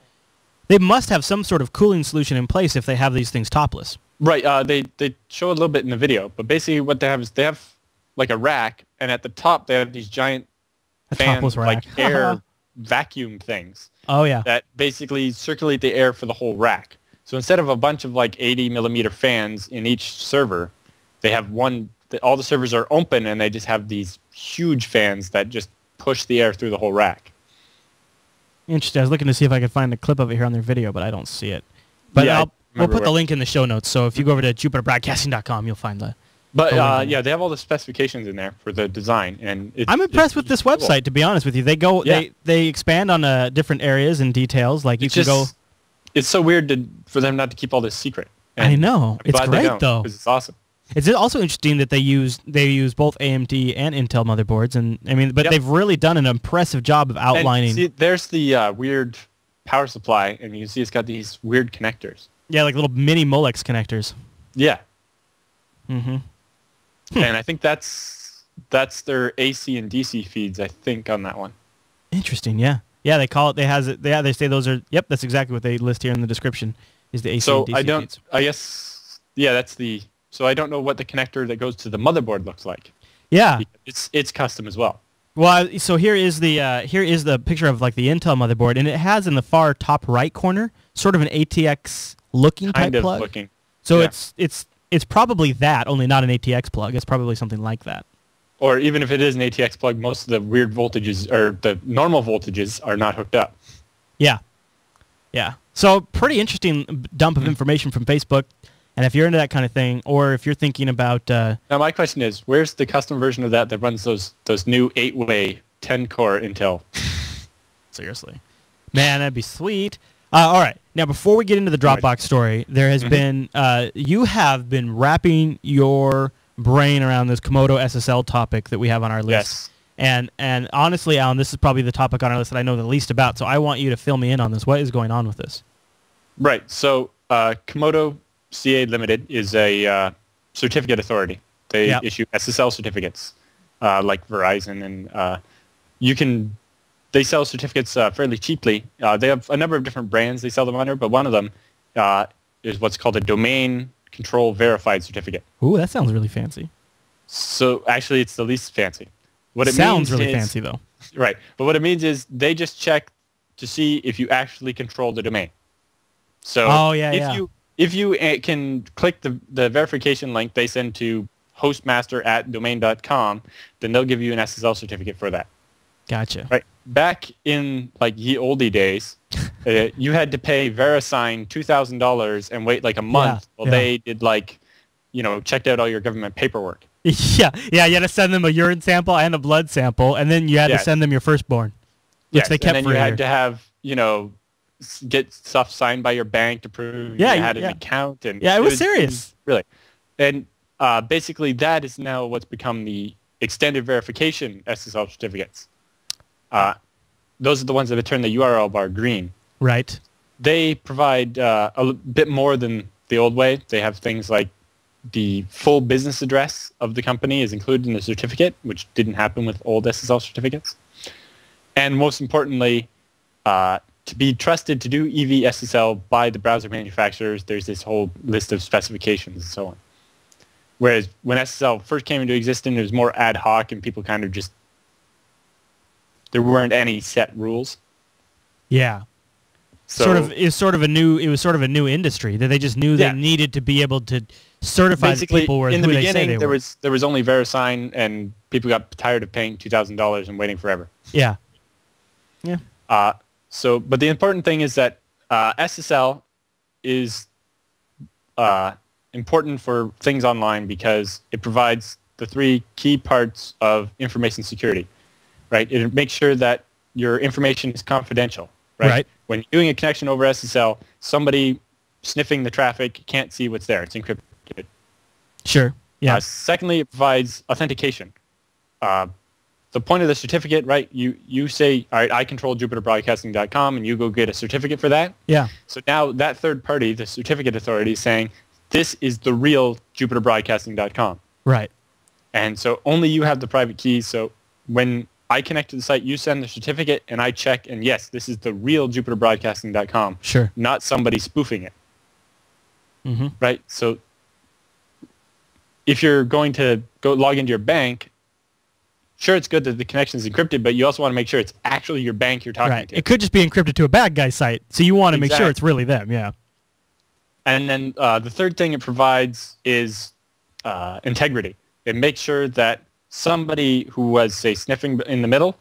some sort of cooling solution in place if they have these things topless. Right. They show a little bit in the video, but basically what they have is like a rack, and at the top they have these giant fans, like air vacuum things Oh yeah. that basically circulate the air for the whole rack. So instead of a bunch of like 80 millimeter fans in each server, they have one. All the servers are open, and they just have these huge fans that just push the air through the whole rack. Interesting. I was looking to see if I could find a clip of it here on their video, but I don't see it. But Yeah, we'll put the link in the show notes. So if you go over to jupiterbroadcasting.com, you'll find the. But yeah, they have all the specifications in there for the design, and I'm impressed with this website. Cool. To be honest with you, they expand on different areas and details. Like you can go. It's so weird for them not to keep all this secret. I know. It's great though. Because it's awesome. It's also interesting that they use both AMD and Intel motherboards, and I mean, but they've really done an impressive job of outlining. And see, there's the weird power supply, and you can see it's got these weird connectors. Yeah, like little mini Molex connectors. Yeah. Mm-hmm. And I think that's their AC and DC feeds, I think, on that one. Interesting. Yeah. Yeah, they call it. They say those are. Yep, that's exactly what they list here in the description. Is the AC and DC feeds. I guess. Yeah, that's the. So I don't know what the connector that goes to the motherboard looks like. Yeah. It's custom as well. Well, so here is the picture of like the Intel motherboard, and it has in the far top right corner sort of an ATX looking type plug. Looking. So yeah. It's probably that, only not an ATX plug. It's probably something like that. Or even if it is an ATX plug, most of the weird voltages or the normal voltages are not hooked up. Yeah. Yeah. So pretty interesting dump of information from Facebook. And if you're into that kind of thing, or if you're thinking about... Now, my question is, where's the custom version of that runs those new 8-way 10-core Intel? Seriously. Man, that'd be sweet. All right. Now, before we get into the Dropbox story, there has been... you have been wrapping your brain around this Komodo SSL topic that we have on our list. Yes. And honestly, Alan, this is probably the topic on our list that I know the least about, so I want you to fill me in on this. What is going on with this? Right. So, Komodo... CA Limited is a certificate authority. They issue SSL certificates, like Verizon, and they sell certificates fairly cheaply. They have a number of different brands they sell them under, but one of them is what's called a domain control verified certificate. Ooh, that sounds really fancy. So actually, it's the least fancy. What it sounds really fancy, though. Right, but what it means is they just check to see if you actually control the domain. So if you can click the verification link they send to hostmaster@domain.com, then they'll give you an SSL certificate for that. Gotcha. Right. Back in like ye oldie days, you had to pay VeriSign $2,000 and wait like a month while they did checked out all your government paperwork. Yeah. You had to send them a urine sample and a blood sample, and then you had to send them your firstborn, which they kept and then for you a year. had to have get stuff signed by your bank to prove you had an account. And it was serious. Really. And basically that is now what's become the extended verification SSL certificates. Those are the ones that have turned the URL bar green. Right. They provide a bit more than the old way. They have things like the full business address of the company is included in the certificate, which didn't happen with old SSL certificates. And most importantly, to be trusted to do EV-SSL by the browser manufacturers, there's this whole list of specifications and so on. Whereas when SSL first came into existence, it was more ad hoc and people kind of just... There weren't any set rules. Yeah. So, it was sort of a new industry that they just knew they needed to be able to certify that people were in the who beginning, they say they were. There was only VeriSign, and people got tired of paying $2,000 and waiting forever. Yeah. Yeah. But the important thing is that SSL is important for things online because it provides the three key parts of information security, right? It makes sure that your information is confidential, right? When you're doing a connection over SSL, somebody sniffing the traffic can't see what's there. It's encrypted. Sure. Yeah. Secondly, it provides authentication. The point of the certificate, right? You say, all right, I control JupiterBroadcasting.com, and you go get a certificate for that. Yeah. So now that third party, the certificate authority, is saying, this is the real JupiterBroadcasting.com. Right. And so only you have the private keys. So when I connect to the site, you send the certificate, and I check, and yes, this is the real JupiterBroadcasting.com. Sure. Not somebody spoofing it. Mm-hmm. Right? So if you're going to go log into your bank, sure, it's good that the connection is encrypted, but you also want to make sure it's actually your bank you're talking to. It could just be encrypted to a bad guy's site, so you want to make sure it's really them. Yeah. And then the third thing it provides is integrity. It makes sure that somebody who was, say, sniffing in the middle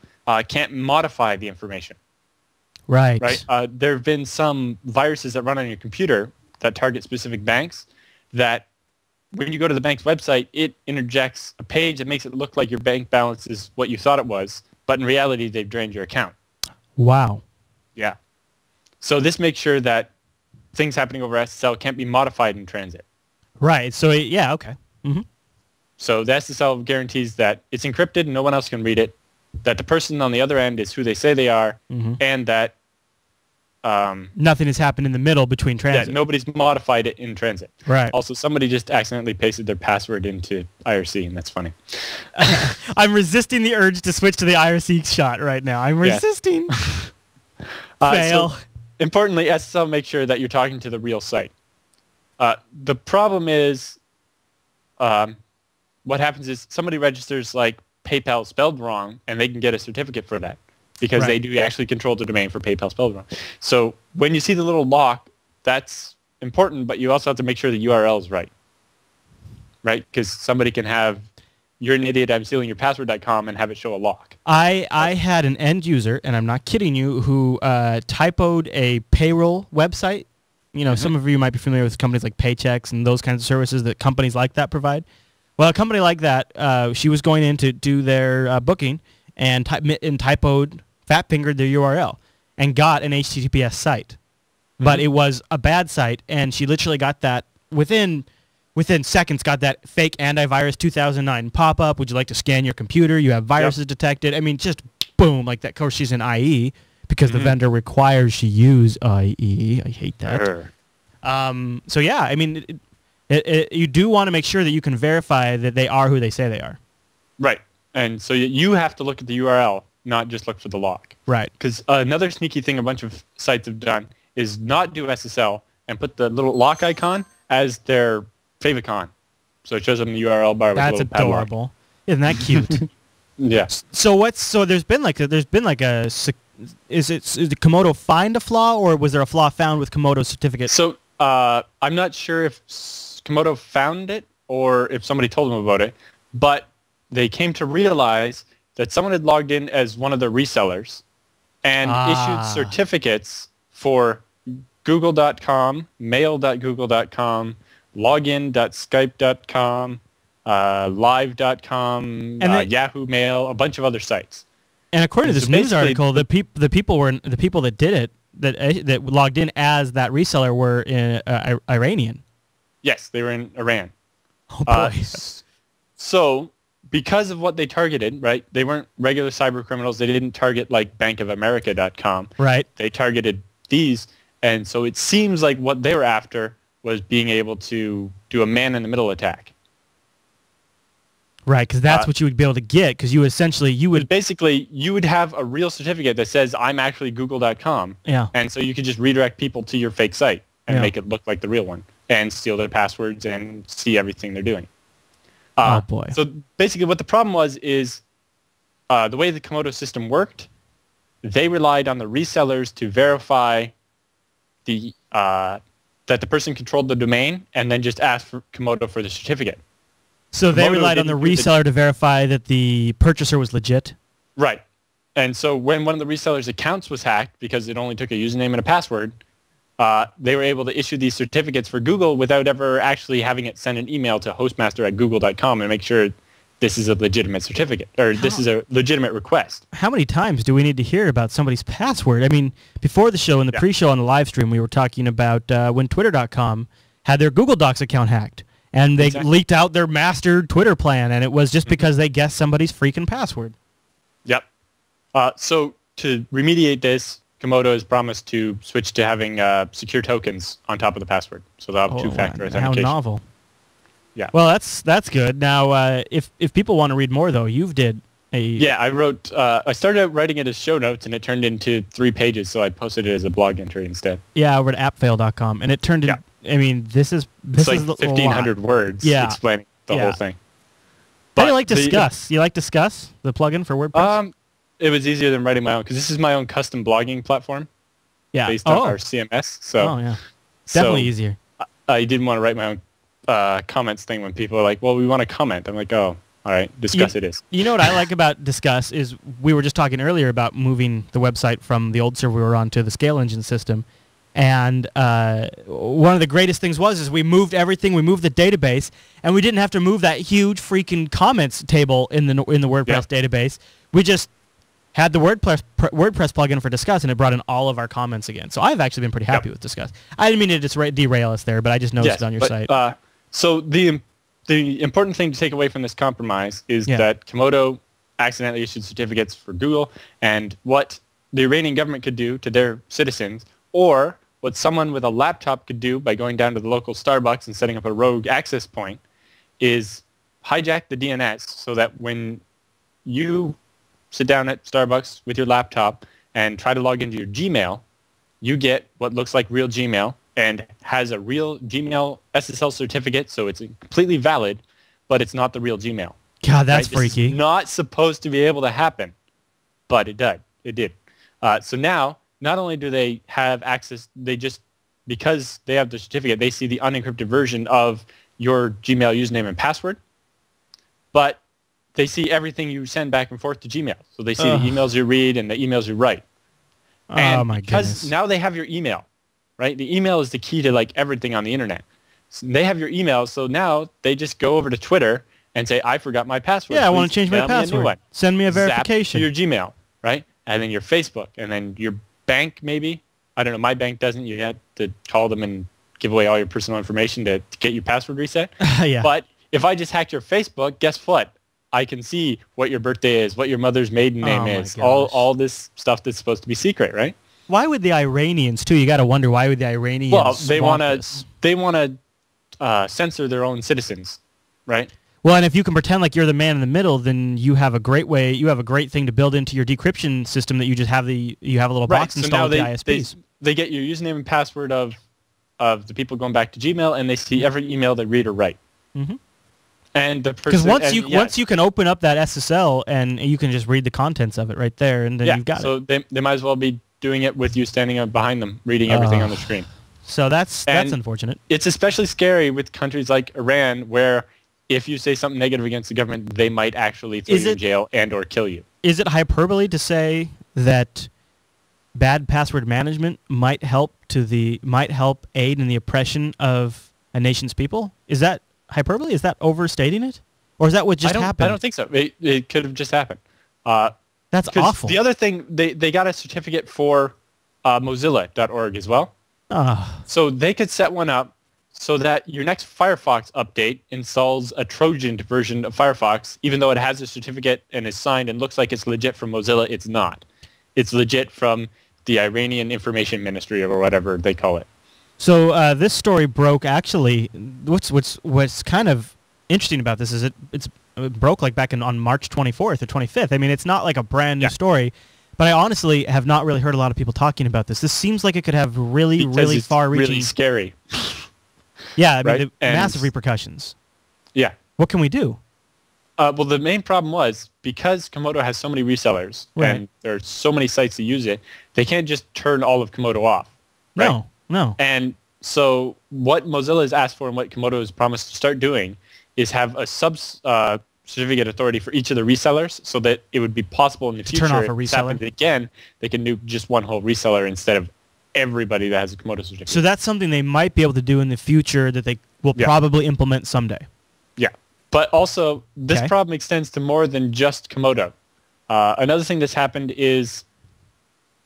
can't modify the information. Right. There have been some viruses that run on your computer that target specific banks that when you go to the bank's website, it interjects a page that makes it look like your bank balance is what you thought it was, but in reality, they've drained your account. Wow. Yeah. So this makes sure that things happening over SSL can't be modified in transit. Right. So, yeah, okay. Mm-hmm. So the SSL guarantees that it's encrypted and no one else can read it, that the person on the other end is who they say they are, and that nothing has happened in the middle between transit. Yeah, nobody's modified it in transit. Right. Also, somebody just accidentally pasted their password into IRC, and that's funny. I'm resisting the urge to switch to the IRC shot right now. I'm resisting. Fail. So, importantly, SSL makes sure that you're talking to the real site. The problem is, what happens is somebody registers like PayPal spelled wrong, and they can get a certificate for that because they do actually control the domain for PayPal spelled wrong. So when you see the little lock, that's important, but you also have to make sure the URL is right, because somebody can have, you're an idiot, I'm stealing your password.com and have it show a lock. I had an end user, and I'm not kidding you, who typoed a payroll website. You know, some of you might be familiar with companies like Paychecks and those kinds of services that companies like that provide. Well, a company like that, she was going in to do their booking and typoed, fat-fingered their URL and got an HTTPS site. But it was a bad site, and she literally got that within seconds, got that fake antivirus 2009 pop-up. Would you like to scan your computer? You have viruses detected. I mean, just boom, like that. Of course, she's in IE because the vendor requires she use IE. I hate that. So, yeah, I mean, you do want to make sure that you can verify that they are who they say they are. Right. And so you have to look at the URL, not just look for the lock. Right. Because another sneaky thing a bunch of sites have done is not do SSL and put the little lock icon as their favicon. So it shows them the URL bar with a little padlock. That's adorable. Isn't that cute? Yeah. So there's been like a is the Komodo find a flaw, or was there a flaw found with Komodo's certificate? So I'm not sure if Komodo found it or if somebody told them about it, but they came to realize that someone had logged in as one of their resellers and issued certificates for google.com, mail.google.com, login.skype.com, live.com, Yahoo Mail, a bunch of other sites. And according to this news article, the people that did it, that logged in as that reseller, were Iranian. Yes, they were in Iran. Oh boy. So because of what they targeted, right? They weren't regular cyber criminals. They didn't target like bankofamerica.com. Right. They targeted these, and so it seems like what they were after was being able to do a man-in-the-middle attack. Right, because that's what you would be able to get, because you would have a real certificate that says I'm actually google.com. Yeah. And so you could just redirect people to your fake site and make it look like the real one and steal their passwords and see everything they're doing. Oh boy. So basically what the problem was is the way the Komodo system worked, they relied on the resellers to verify that the person controlled the domain and then just asked for Komodo for the certificate. So they relied on the reseller to verify that the purchaser was legit? Right. And so when one of the resellers' accounts was hacked, because it only took a username and a password, they were able to issue these certificates for Google without ever actually having it send an email to hostmaster@google.com and make sure this is a legitimate certificate, or this is a legitimate request. How many times do we need to hear about somebody's password? I mean, before the show, in the pre-show on the live stream, we were talking about when Twitter.com had their Google Docs account hacked. And they leaked out their master Twitter plan, and it was just because they guessed somebody's freaking password. Yep. So to remediate this, Komodo has promised to switch to having secure tokens on top of the password. So they'll have two-factor authentication. How novel. Yeah. Well, that's good. Now, if people want to read more, though, you've did a... Yeah, I started out writing it as show notes, and it turned into 3 pages, so I posted it as a blog entry instead. Yeah, over at appfail.com, and it turned into... I mean, this is like 1,500 words explaining the whole thing. How do you like Discuss? You like Discuss, the plugin for WordPress? It was easier than writing my own because this is my own custom blogging platform. Yeah. Based on our CMS. So, yeah. Definitely easier. I didn't want to write my own comments thing when people are like, well, we want to comment. I'm like, oh, all right, Discuss it is. You know what I like about Discuss is we were just talking earlier about moving the website from the old server we were on to the Scale Engine system. And one of the greatest things is we moved everything. We moved the database, and we didn't have to move that huge freaking comments table in the WordPress database. We just had the WordPress plugin for Discuss, and it brought in all of our comments again. So I've actually been pretty happy with Discuss. I didn't mean to just derail us there, but I just noticed it on your site. So the important thing to take away from this compromise is that Komodo accidentally issued certificates for Google, and what the Iranian government could do to their citizens, or what someone with a laptop could do by going down to the local Starbucks and setting up a rogue access point, is hijack the DNS so that when you sit down at Starbucks with your laptop and try to log into your Gmail, you get what looks like real Gmail and has a real Gmail SSL certificate, so it's completely valid, but it's not the real Gmail. God, that's freaky. This is not supposed to be able to happen, but it did. It did. So now, not only do they have access, because they have the certificate, they see the unencrypted version of your Gmail username and password, but they see everything you send back and forth to Gmail. So they see the emails you read and the emails you write. And my because now they have your email, right? The email is the key to like everything on the internet. So they have your email, so now they just go over to Twitter and say, I forgot my password. Yeah, I want to change my password. Send me a verification. Zap to your Gmail, right? And then your Facebook, and then your bank maybe. I don't know. My bank doesn't. You have to call them and give away all your personal information to get your password reset. Yeah. But if I just hacked your Facebook, guess what? I can see what your birthday is, what your mother's maiden name is, all this stuff that's supposed to be secret, right? Why would the Iranians too? You got to wonder why would the Iranians? Well, they want to censor their own citizens, right? Well, and if you can pretend like you're the man in the middle, then you have a great thing to build into your decryption system that you just have a little box installed with the ISPs. They get your username and password of the people going back to Gmail, and they see every email they read or write. Mm-hmm. And the person, because once you can open up that SSL and you can just read the contents of it right there, and then you've got it. So they might as well be doing it with you standing up behind them, reading everything on the screen. So that's unfortunate. It's especially scary with countries like Iran, where if you say something negative against the government, they might actually throw you in jail and or kill you. Is it hyperbole to say that bad password management might help aid in the oppression of a nation's people? Is that hyperbole? Is that overstating it? Or is that what just happened? I don't think so. It could have just happened. That's awful. The other thing, they got a certificate for Mozilla.org as well. So they could set one up so that your next Firefox update installs a Trojan version of Firefox, even though it has a certificate and is signed and looks like it's legit from Mozilla. It's not. It's legit from the Iranian Information Ministry or whatever they call it. So this story broke. Actually, what's kind of interesting about this is it broke like back on March 24th or 25th. I mean, it's not like a brand new story, but I honestly have not really heard a lot of people talking about this. This seems like it could have really far-reaching, really scary. Yeah, I mean, massive repercussions. Yeah. What can we do? Well, the main problem was because Komodo has so many resellers and there are so many sites that use it, they can't just turn all of Komodo off. Right? No. And so what Mozilla has asked for and what Komodo has promised to start doing is have a certificate authority for each of the resellers so that it would be possible in the future turn off a if this reseller. happened again, they can do just one whole reseller instead of everybody that has a Komodo certificate. So that's something they might be able to do in the future that they will probably implement someday. Yeah. But also, this problem extends to more than just Komodo. Another thing that's happened is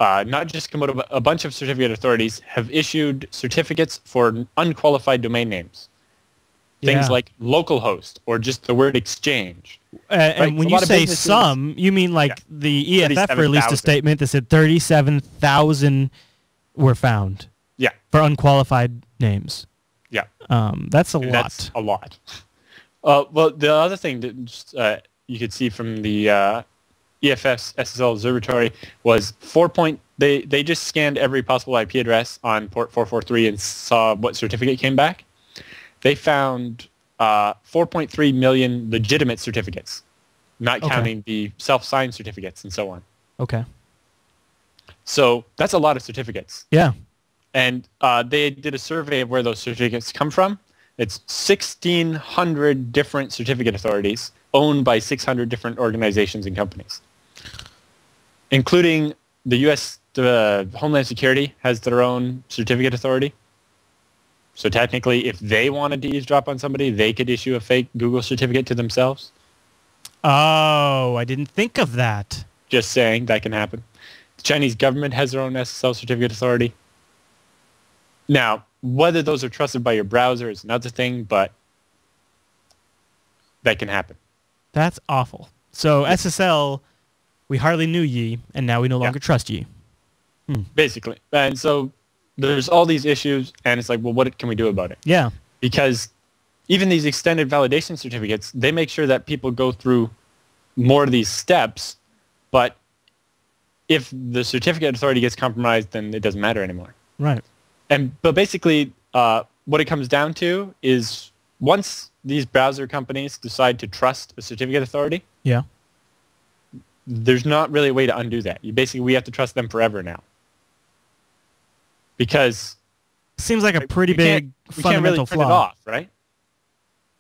not just Komodo, but a bunch of certificate authorities have issued certificates for unqualified domain names. Things like localhost or just the word exchange. And when you say some, you mean like the EFF released a statement that said 37,000 were found. Yeah. For unqualified names. Yeah. That's a lot. That's a lot. Well, the other thing that you could see from the EFF's SSL Observatory was they just scanned every possible IP address on port 443 and saw what certificate came back. They found 4.3 million legitimate certificates, not Okay. counting the self-signed certificates and so on. Okay. So that's a lot of certificates. Yeah. And they did a survey of where those certificates come from. It's 1,600 different certificate authorities owned by 600 different organizations and companies, including the U.S. Homeland Security has their own certificate authority. So technically, if they wanted to eavesdrop on somebody, they could issue a fake Google certificate to themselves. Oh, I didn't think of that. Just saying, that can happen. The Chinese government has their own SSL certificate authority. Now, whether those are trusted by your browser is another thing, but that can happen. That's awful. So SSL, we hardly knew ye, and now we no longer trust ye. Basically. And so there's all these issues, and it's like, well, what can we do about it? Yeah. Because even these extended validation certificates, they make sure that people go through more of these steps, but if the certificate authority gets compromised, then it doesn't matter anymore. Right. But basically, what it comes down to is once these browser companies decide to trust a certificate authority, Yeah. there's not really a way to undo that. We have to trust them forever now. Because Seems like a pretty big we can't fundamental really turn flaw. it off, right?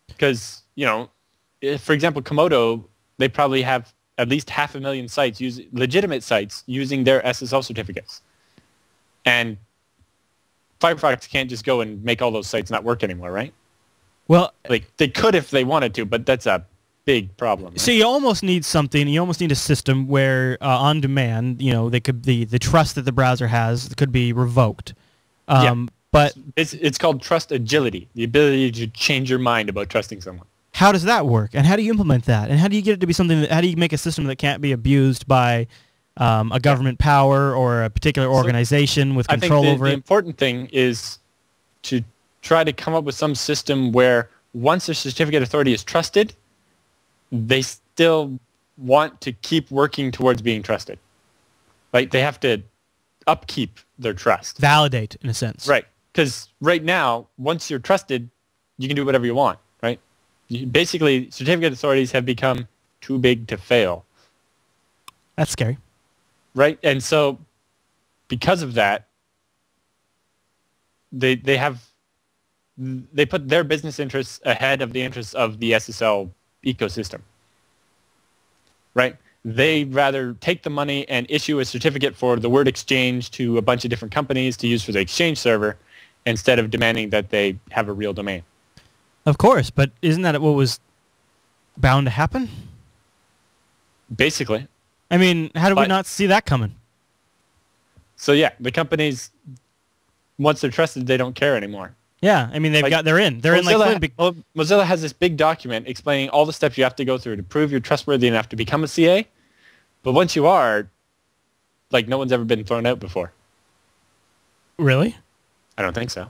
Because, for example, Komodo, they probably have at least 500,000 sites, legitimate sites, using their SSL certificates. And Firefox can't just go and make all those sites not work anymore, right? Well, Like, they could if they wanted to, but that's a big problem. Right? so you almost need something. You almost need a system where, on demand, they could the trust that the browser has could be revoked. But it's called trust agility, the ability to change your mind about trusting someone. how does that work? And how do you implement that? And how do you get it to be something how do you make a system that can't be abused by a government power or a particular organization with control over the it? important thing is to try to come up with some system where once a certificate authority is trusted, they still want to keep working towards being trusted. Like, they have to upkeep their trust. Validate, in a sense. Right. Because right now, once you're trusted, you can do whatever you want, right? Basically, certificate authorities have become too big to fail. That's scary. Right? And so because of that, they put their business interests ahead of the interests of the SSL ecosystem. Right? They'd rather take the money and issue a certificate for the word exchange to a bunch of different companies to use for the exchange server instead of demanding that they have a real domain. Of course, but isn't that what was bound to happen? Basically. I mean, how did we not see that coming? So yeah, the companies, once they're trusted, they don't care anymore. Yeah, I mean, they're in. They're in like Flynn. Mozilla has this big document explaining all the steps you have to go through to prove you're trustworthy enough to become a CA. But once you are, like, no one's ever been thrown out before. Really? I don't think so.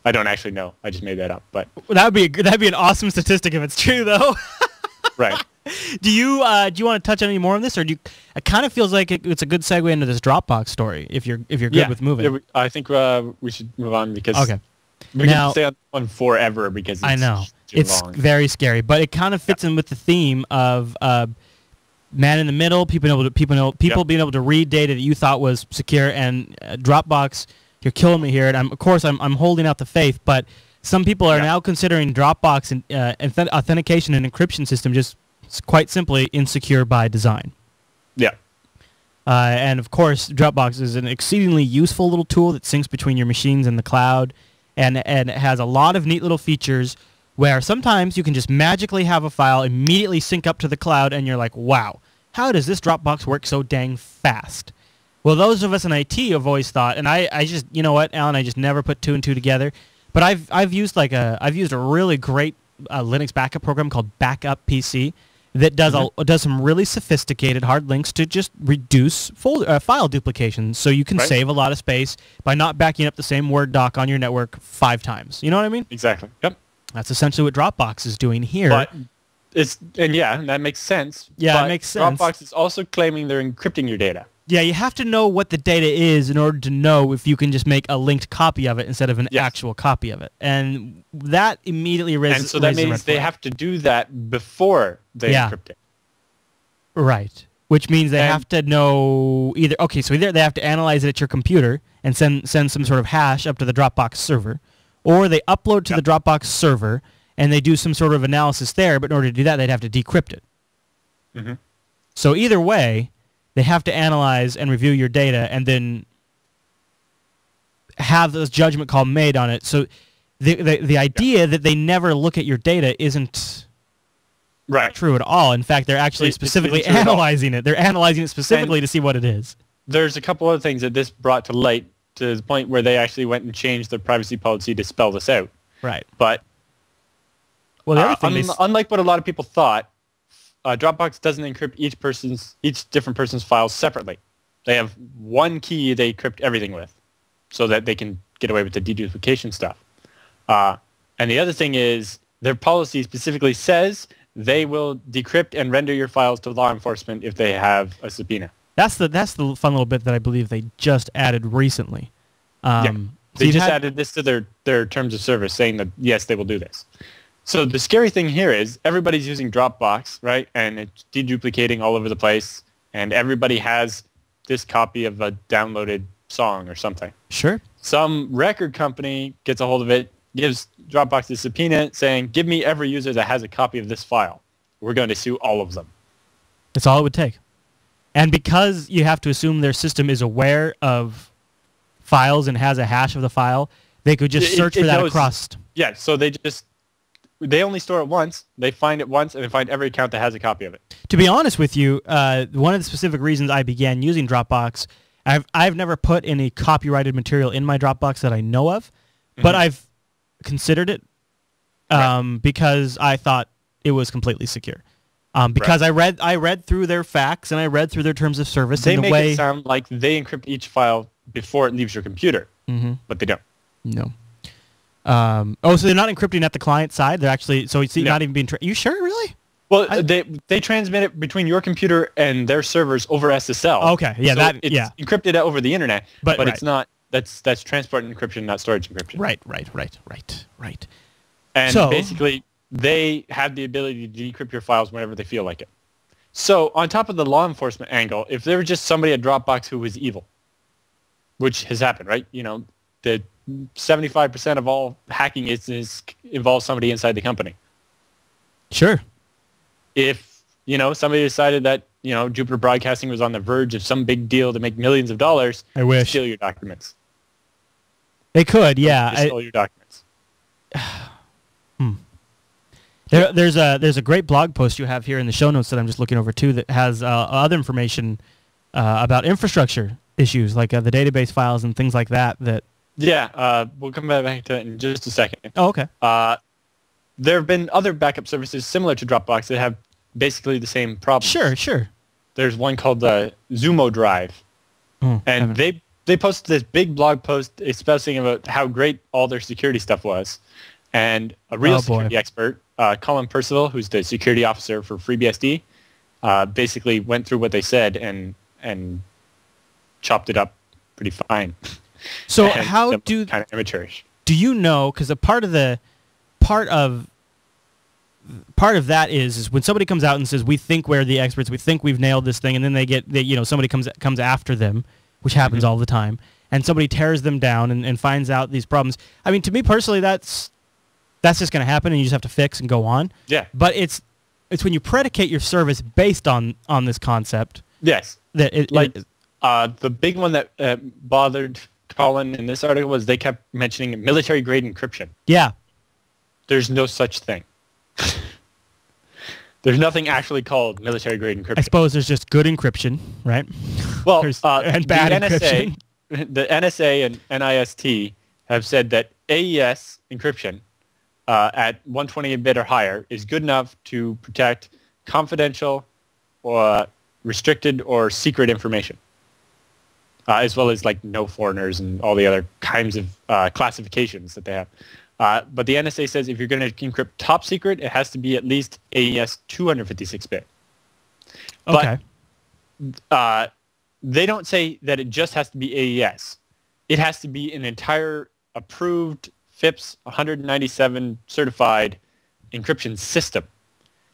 I don't actually know. I just made that up. But That'd be an awesome statistic if it's true, though. right. Do you want to touch on any more on this, or do you? It kind of feels like it's a good segue into this Dropbox story. If you're good with moving, yeah, I think we should move on because we now, can stay on one forever because I know it's long. very scary, but it kind of fits in with the theme of man in the middle, people being able to read data that you thought was secure, and Dropbox. You're killing me here, and I'm holding out the faith, but some people are now considering Dropbox and authentication and encryption system just quite simply insecure by design. Yeah. And of course, Dropbox is an exceedingly useful little tool that syncs between your machines and the cloud, and it has a lot of neat little features where sometimes you can just magically have a file immediately sync up to the cloud, and you're like, wow, how does this Dropbox work so dang fast? Well, those of us in IT have always thought, and I just, you know what, Alan, I just never put two and two together. But I've used a really great Linux backup program called Backup PC that does some really sophisticated hard links to just reduce file duplication, so you can save a lot of space by not backing up the same Word doc on your network 5 times. You know what I mean? Exactly. Yep. That's essentially what Dropbox is doing here. But that makes sense. Yeah, but it makes sense. Dropbox is also claiming they're encrypting your data. Yeah, you have to know what the data is in order to know if you can just make a linked copy of it instead of an actual copy of it. And that immediately raises. And so that means they have to do that before they encrypt it. Right. Which means they have to know either they have to analyze it at your computer and send some sort of hash up to the Dropbox server, or they upload to the Dropbox server and they do some sort of analysis there, but in order to do that, they'd have to decrypt it. Mm-hmm. So either way, they have to analyze and review your data and then have this judgment call made on it. So the idea that they never look at your data isn't true at all. In fact, they're actually specifically analyzing it. They're analyzing it specifically to see what it is. There's a couple other things that this brought to light to the point where they actually went and changed their privacy policy to spell this out. Right. But well, the other thing unlike what a lot of people thought, Dropbox doesn't encrypt each different person's files separately. They have one key they encrypt everything with, so that they can get away with the deduplication stuff. And the other thing is their policy specifically says they will decrypt and render your files to law enforcement if they have a subpoena. That's the fun little bit that I believe they just added recently. They just added this to their terms of service, saying that yes, they will do this. So the scary thing here is everybody's using Dropbox, right? And it's deduplicating all over the place, and everybody has this copy of a downloaded song or something. Sure. Some record company gets a hold of it, gives Dropbox a subpoena saying, give me every user that has a copy of this file. We're going to sue all of them. That's all it would take. And because you have to assume their system is aware of files and has a hash of the file, they could just search for that across. Yeah, so they only store it once, they find it once, and they find every account that has a copy of it. To be honest with you, one of the specific reasons I began using Dropbox, I've never put any copyrighted material in my Dropbox that I know of, but I've considered it because I thought it was completely secure. Because I read through their facts and I read through their terms of service. They make it sound like they encrypt each file before it leaves your computer, but they don't. No. So they're not encrypting at the client side. They're actually it's not even being. You sure, really? Well, they transmit it between your computer and their servers over SSL. Okay, yeah, so it's encrypted over the internet, but it's not. That's transport encryption, not storage encryption. Right. And basically, they have the ability to decrypt your files whenever they feel like it. So on top of the law enforcement angle, if there was just somebody at Dropbox who was evil, which has happened, right? You know, the 75% of all hacking involves somebody inside the company. Sure. If, somebody decided that, Jupiter Broadcasting was on the verge of some big deal to make millions of dollars, I wish. Steal your documents. They could, yeah. Steal your documents. There's a great blog post you have here in the show notes that I'm just looking over too that has other information about infrastructure issues like the database files and things like that. Yeah, we'll come back to that in just a second. Oh, okay. There have been other backup services similar to Dropbox that have basically the same problem. Sure. There's one called Zumo Drive, and they posted this big blog post expressing about how great all their security stuff was, and a real security expert, Colin Percival, who's the security officer for FreeBSD, basically went through what they said and chopped it up pretty fine. So how do kind of amateurish? Do you know? Because a part of that is when somebody comes out and says we think we're the experts, we think we've nailed this thing, and then somebody comes after them, which happens all the time, and somebody tears them down and finds out these problems. I mean, to me personally, that's just going to happen, and you just have to fix and go on. Yeah. But it's when you predicate your service based on this concept. Yes. That the big one that bothered Colin in this article was they kept mentioning military-grade encryption. Yeah. There's no such thing. There's nothing actually called military-grade encryption. I suppose there's just good encryption, right? Well, and bad encryption. The NSA and NIST have said that AES encryption at 128-bit or higher is good enough to protect confidential or restricted or secret information, as well as like no foreigners and all the other kinds of classifications that they have. But the NSA says if you're going to encrypt top secret, it has to be at least AES 256-bit. Okay. But they don't say that it just has to be AES. It has to be an entire approved FIPS 197 certified encryption system.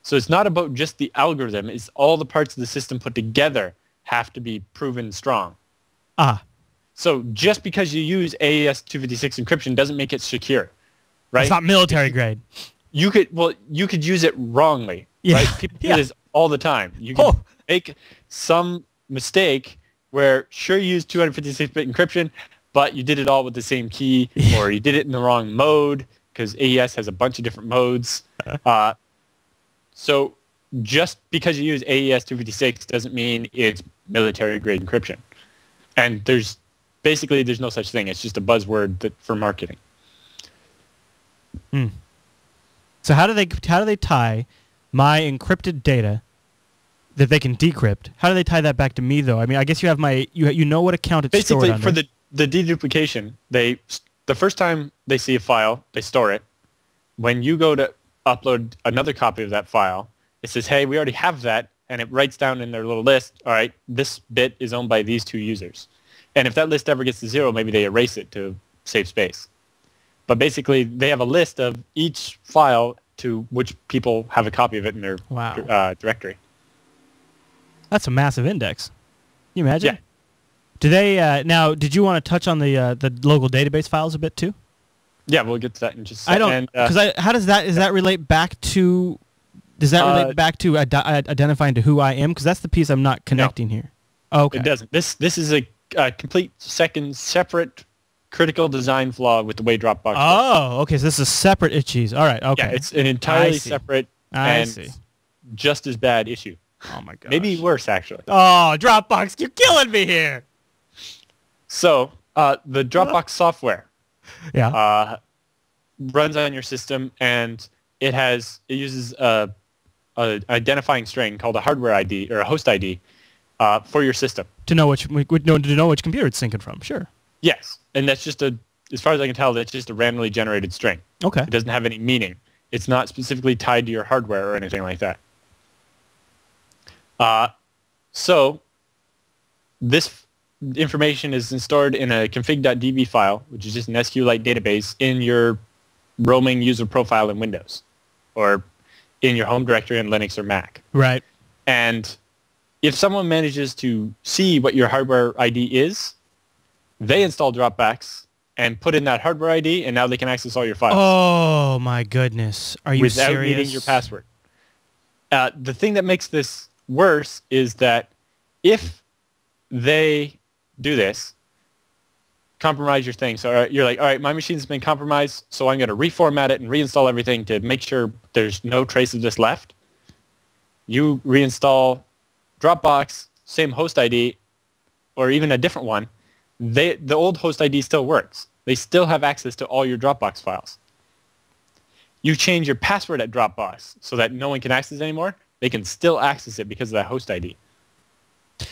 So it's not about just the algorithm. It's all the parts of the system put together have to be proven strong. So just because you use AES 256 encryption doesn't make it secure, right? It's not military grade. You could use it wrongly, right? People do this all the time. You can make some mistake where sure you use 256-bit encryption, but you did it all with the same key, or you did it in the wrong mode, because AES has a bunch of different modes. So just because you use AES 256 doesn't mean it's military grade encryption. And there's no such thing. It's just a buzzword for marketing. So how do they tie my encrypted data that they can decrypt? How do they tie that back to me though? I mean, I guess you have you know what account it's stored under. Basically, for the deduplication, the first time they see a file, they store it. When you go to upload another copy of that file, it says, hey, we already have that, and it writes down in their little list, all right, this bit is owned by these 2 users. And if that list ever gets to 0, maybe they erase it to save space. But basically, they have a list of each file to which people have a copy of it in their directory. That's a massive index. Can you imagine? Yeah. Do they now? Did you want to touch on the local database files a bit too? Yeah, we'll get to that in just a second. I don't because how does that relate back to? Does that relate back to identifying to who I am? Because that's the piece I'm not connecting here. Oh, okay. It doesn't. This is a complete separate critical design flaw with the way Dropbox works. Oh, okay. So this is separate issues. All right. Okay. Yeah, it's an entirely separate and just as bad issue. Oh my god. Maybe worse, actually. Oh, Dropbox, you're killing me here. So the Dropbox software runs on your system, and it uses a identifying string called a hardware ID or a host ID for your system to know which computer it's syncing from. Sure. Yes, and that's just as far as I can tell, that's just a randomly generated string. Okay. It doesn't have any meaning. It's not specifically tied to your hardware or anything like that. So this information is stored in a config.db file, which is just an SQLite database in your roaming user profile in Windows, or in your home directory in Linux or Mac. Right. And if someone manages to see what your hardware ID is, they install Dropbox and put in that hardware ID, and now they can access all your files. Oh my goodness! Are you serious? Without needing your password. The thing that makes this worse is that if they do this, compromise your thing. So you're like, all right, my machine's been compromised, so I'm going to reformat it and reinstall everything to make sure there's no trace of this left. You reinstall Dropbox, same host ID, or even a different one. The old host ID still works. They still have access to all your Dropbox files. You change your password at Dropbox so that no one can access it anymore. They can still access it because of that host ID.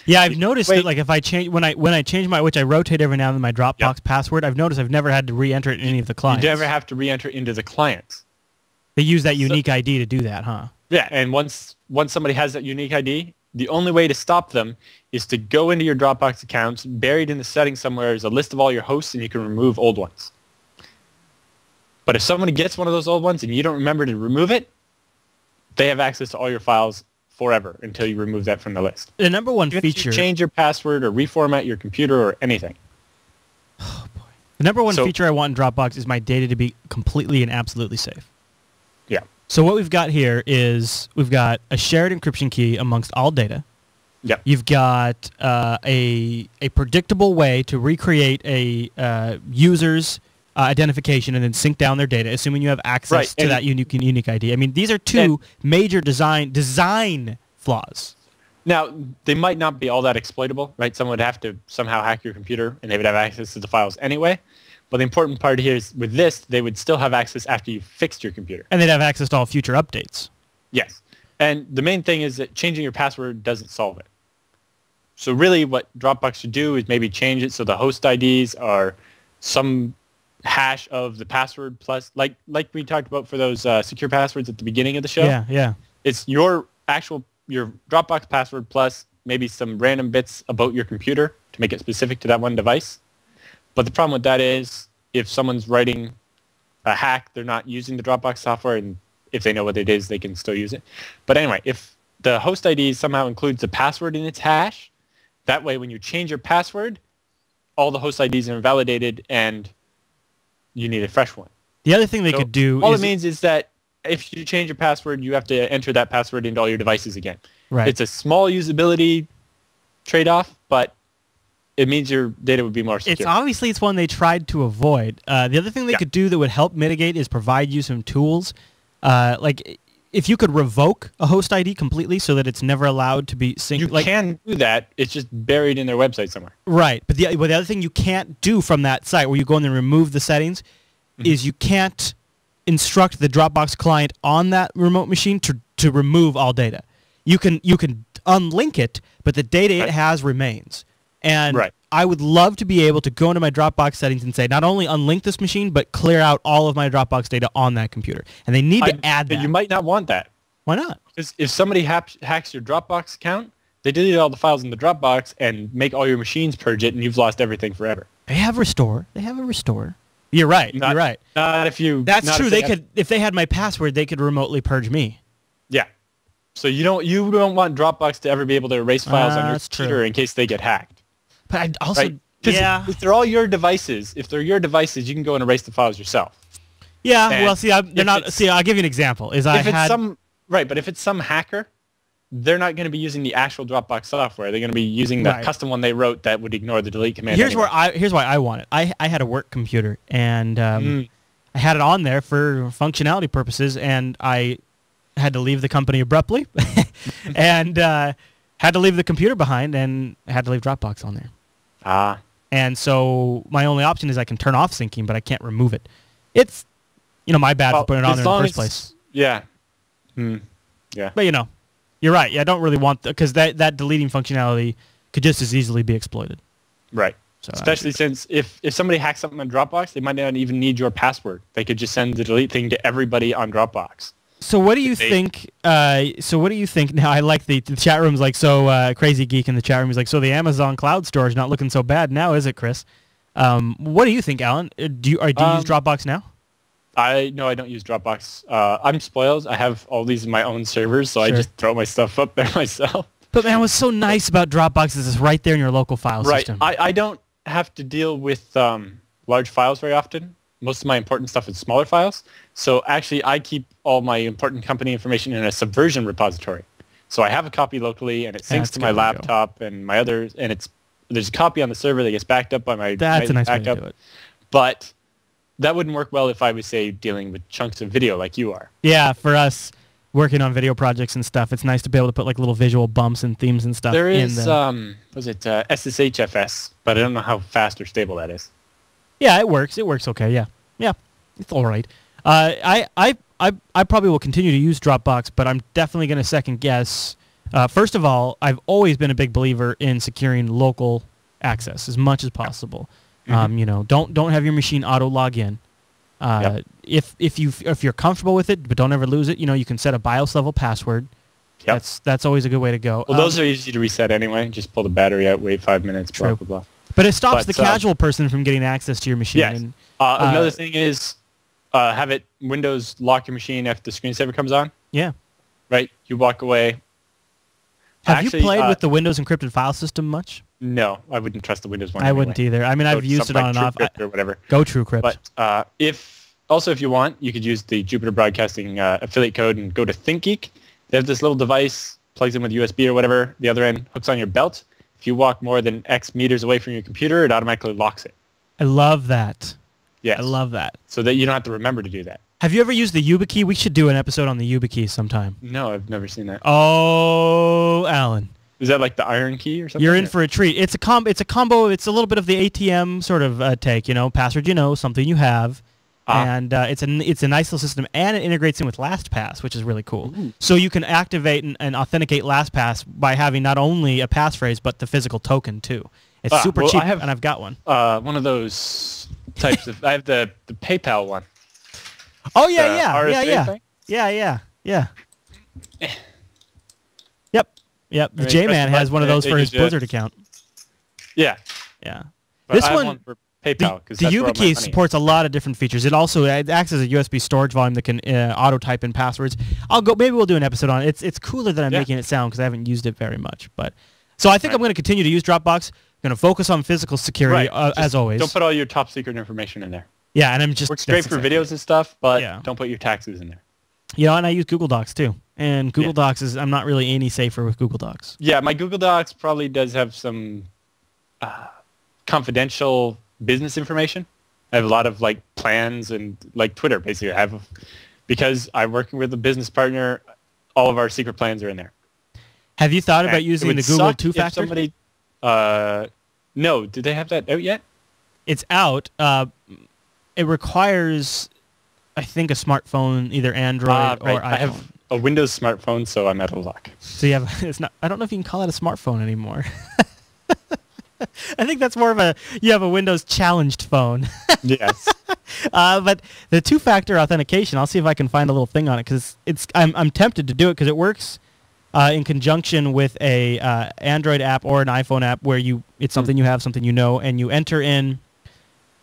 Yeah, I've noticed that like if I change when I change which I rotate every now and then my Dropbox password, I've noticed I've never had to re-enter it in any of the clients. You never have to re-enter it into the clients. They use that unique ID to do that, huh? Yeah, and once somebody has that unique ID, the only way to stop them is to go into your Dropbox accounts, buried in the settings somewhere is a list of all your hosts, and you can remove old ones. But if somebody gets one of those old ones and you don't remember to remove it, they have access to all your files forever until you remove that from the list. The number one Even feature... if you change your password or reformat your computer or anything. Oh, boy. The number one feature I want in Dropbox is my data to be completely and absolutely safe. Yeah. So what we've got here is we've got a shared encryption key amongst all data. Yep. You've got a predictable way to recreate a user's identification and then sync down their data, assuming you have access to that unique ID. I mean, these are two major design flaws. Now, they might not be all that exploitable, right? Someone would have to somehow hack your computer, and they would have access to the files anyway. But the important part here is with this, they would still have access after you fixed your computer. And they'd have access to all future updates. Yes. And the main thing is that changing your password doesn't solve it. So really what Dropbox should do is maybe change it so the host IDs are some hash of the password plus, like we talked about for those secure passwords at the beginning of the show. Yeah, yeah. It's your Dropbox password plus maybe some random bits about your computer to make it specific to that one device. But the problem with that is if someone's writing a hack, they're not using the Dropbox software, and if they know what it is, they can still use it. But anyway, if the host ID somehow includes a password in its hash, that way when you change your password, all the host IDs are invalidated and you need a fresh one. The other thing they could do all it means is that if you change your password, you have to enter that password into all your devices again. Right. It's a small usability trade-off, but it means your data would be more secure. It's one they tried to avoid. The other thing they could do that would help mitigate is provide you some tools. Like if you could revoke a host ID completely so that it's never allowed to be synced. You can do that. It's just buried in their website somewhere. Right. But the other thing you can't do from that site where you go in and remove the settings is you can't instruct the Dropbox client on that remote machine to remove all data. You can unlink it, but the data it has remains. And I would love to be able to go into my Dropbox settings and say, not only unlink this machine, but clear out all of my Dropbox data on that computer. And they need to add that. But you might not want that. Why not? Because if somebody hacks your Dropbox account, they delete all the files in the Dropbox and make all your machines purge it, and you've lost everything forever. They have restore. They have a restore. You're right. You're right. Not if you. That's true. If they had my password, they could remotely purge me. Yeah. So you don't want Dropbox to ever be able to erase files on your computer in case they get hacked. But I also, if they're all your devices, you can go and erase the files yourself. Yeah. And well, they're not. See, I'll give you an example. But if it's some hacker, they're not going to be using the actual Dropbox software. They're going to be using the custom one they wrote that would ignore the delete command. Here's why I want it. I had a work computer, and I had it on there for functionality purposes, and I had to leave the company abruptly, and had to leave the computer behind, and had to leave Dropbox on there. And so my only option is I can turn off syncing, but I can't remove it. It's, my bad for putting it on there in the first place. Yeah. Yeah. But you're right. Yeah, I don't really want because that deleting functionality could just as easily be exploited. Right. So especially since if somebody hacks something on Dropbox, they might not even need your password. They could just send the delete thing to everybody on Dropbox. So what do you think? Now I like the chat room's like Crazy Geek in the chat room is like, so the Amazon cloud storage not looking so bad now, is it, Chris? What do you think, Alan? Do you use Dropbox now? No, I don't use Dropbox. I'm spoiled. I have all these in my own servers, so I just throw my stuff up there myself. But man, what's so nice about Dropbox is it's right there in your local file system. I don't have to deal with large files very often. Most of my important stuff is smaller files. So actually, I keep all my important company information in a Subversion repository. So I have a copy locally, and it syncs to my laptop and my others, and there's a copy on the server that gets backed up by my That's a nice way to do it. But that wouldn't work well if I was, say, dealing with chunks of video like you are. Yeah, for us working on video projects and stuff, it's nice to be able to put like little visual bumps and themes and stuff. There is, SSHFS, but I don't know how fast or stable that is. Yeah, it works. It works okay. Yeah, it's all right. I probably will continue to use Dropbox, but I'm definitely going to second guess. First of all, I've always been a big believer in securing local access as much as possible. Don't have your machine auto log in. If you're comfortable with it, but don't ever lose it. You can set a BIOS level password. Yep. That's always a good way to go. Well, those are easy to reset anyway. Just pull the battery out, wait 5 minutes, blah, blah, blah. But it stops the casual person from getting access to your machine. Yes. And, another thing is have Windows lock your machine if the screensaver comes on. Yeah. Right? You walk away. Have you played with the Windows encrypted file system much? No, I wouldn't trust the Windows one. I wouldn't either. I mean, I've used it on and off. Or whatever. Go TrueCrypt. But if you want, you could use the Jupiter Broadcasting affiliate code and go to ThinkGeek. They have this little device, plugs in with USB or whatever. The other end hooks on your belt. If you walk more than X meters away from your computer, it automatically locks it. I love that. Yes. I love that. So that you don't have to remember to do that. Have you ever used the YubiKey? We should do an episode on the YubiKey sometime. No, I've never seen that. Oh, Alan. Is that like the iron key or something? You're in for a treat. It's a combo. It's a little bit of the ATM sort of take. Password something you have. And it's a nice little system, and it integrates in with LastPass, which is really cool. Ooh. So you can activate and authenticate LastPass by having not only a passphrase but the physical token too. It's super cheap, and I've got one. One of those types of. I have the PayPal one. Oh yeah. Yep. Yep. The I mean, J-Man has one of those for his just- Blizzard account. Yeah. Yeah. But This I have one, one for PayPal because the YubiKey supports a lot of different features. It also acts as a USB storage volume that can auto type in passwords. Maybe we'll do an episode on it. It's cooler than I'm making it sound because I haven't used it very much. But so I think I'm going to continue to use Dropbox. I'm going to focus on physical security as always. Don't put all your top secret information in there. Yeah, and I'm just Works great for videos and stuff, but don't put your taxes in there. You know, and I use Google Docs too. And Google Docs I'm not really any safer with Google Docs. Yeah, my Google Docs probably does have some confidential business information. I have a lot of like plans and like Twitter basically. Because I'm working with a business partner, all of our secret plans are in there. Have you thought about using the Google two-factor? No, did they have that out yet? It's out. It requires, I think, a smartphone, either Android or iPhone. I have a Windows smartphone, so I'm out of luck. So you have it's not. I don't know if you can call it a smartphone anymore. I think that's more of you have a Windows challenged phone. Yes. But the two-factor authentication, I'll see if I can find a little thing on it because I'm tempted to do it because it works in conjunction with a Android app or an iPhone app where it's something you have, something you know, and you enter in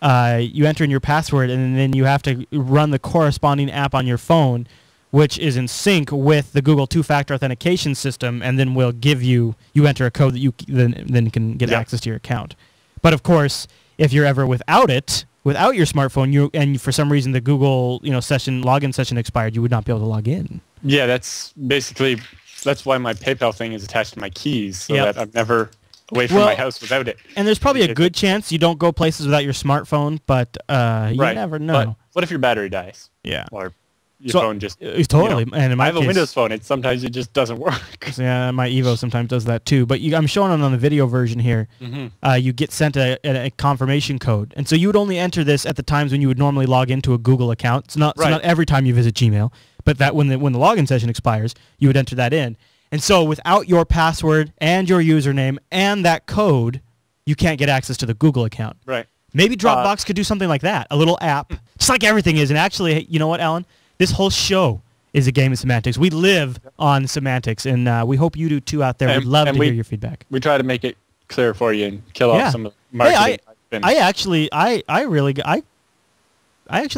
your password, and then you have to run the corresponding app on your phone, which is in sync with the Google two-factor authentication system, and then will give you enter a code that you then can get access to your account. But of course, if you're ever without your smartphone, and for some reason the Google login session expired, you would not be able to log in. Yeah, that's why my PayPal thing is attached to my keys, so that I'm never away from my house without it. And there's probably a good chance you don't go places without your smartphone, but you never know. But what if your battery dies? Yeah. Or your phone just... Totally. And in my I have case, a Windows phone. Sometimes it just doesn't work. Yeah, my Evo sometimes does that too. But I'm showing it on the video version here. You get sent a confirmation code. And so you would only enter this at the times when you would normally log into a Google account. It's not every time you visit Gmail, but that when the login session expires, you would enter that in. And so without your password and your username and that code, you can't get access to the Google account. Right. Maybe Dropbox could do something like that, a little app, just like everything is. And actually, you know what, Alan? This whole show is a game of semantics. We live on semantics, and we hope you do too out there. We'd love to hear your feedback. We try to make it clear for you and kill off some of the marketing. I actually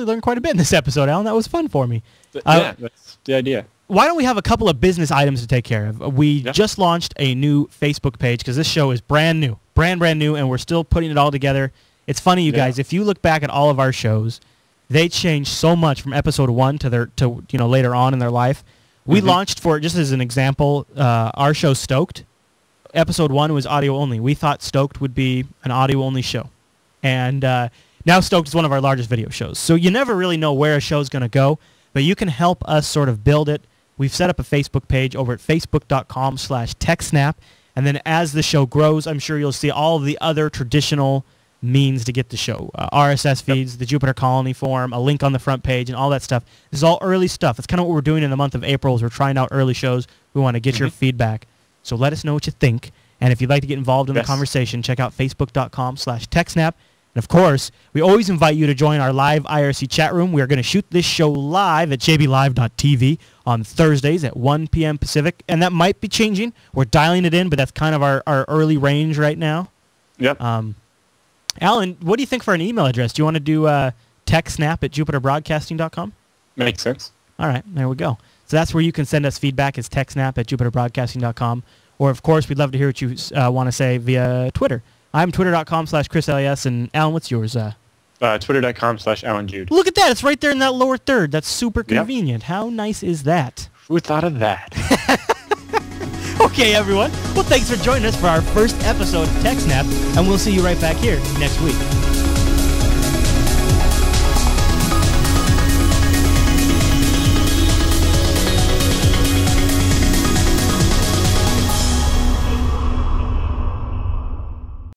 learned quite a bit in this episode, Alan. That was fun for me. That's the idea. Why don't we have a couple of business items to take care of? We just launched a new Facebook page because this show is brand new, brand new, and we're still putting it all together. It's funny, you guys. If you look back at all of our shows, they changed so much from episode 1 to later on in their life. We launched just as an example, our show Stoked. Episode 1 was audio only. We thought Stoked would be an audio only show, and now Stoked is one of our largest video shows. So you never really know where a show's going to go, but you can help us sort of build it. We've set up a Facebook page over at facebook.com/TechSNAP, and then as the show grows, I'm sure you'll see all of the other traditional means to get the show. RSS feeds, the Jupiter Colony forum, a link on the front page, and all that stuff. This is all early stuff. It's kind of what we're doing in the month of April is we're trying out early shows. We want to get your feedback. So let us know what you think. And if you'd like to get involved in the conversation, check out facebook.com/TechSNAP. And of course, we always invite you to join our live IRC chat room. We are going to shoot this show live at jblive.tv on Thursdays at 1 p.m. Pacific. And that might be changing. We're dialing it in, but that's kind of our early range right now. Yep. Alan, what do you think for an email address? Do you want to do techsnap@jupiterbroadcasting.com? Makes sense. All right, there we go. So that's where you can send us feedback. It's techsnap@jupiterbroadcasting.com. Or, of course, we'd love to hear what you want to say via Twitter. I'm twitter.com/ChrisLAS, and Alan, what's yours? Twitter.com/AlanJude. Look at that. It's right there in that lower third. That's super convenient. How nice is that? Who thought of that? Okay, everyone. Well, thanks for joining us for our first episode of TechSNAP, and we'll see you right back here next week.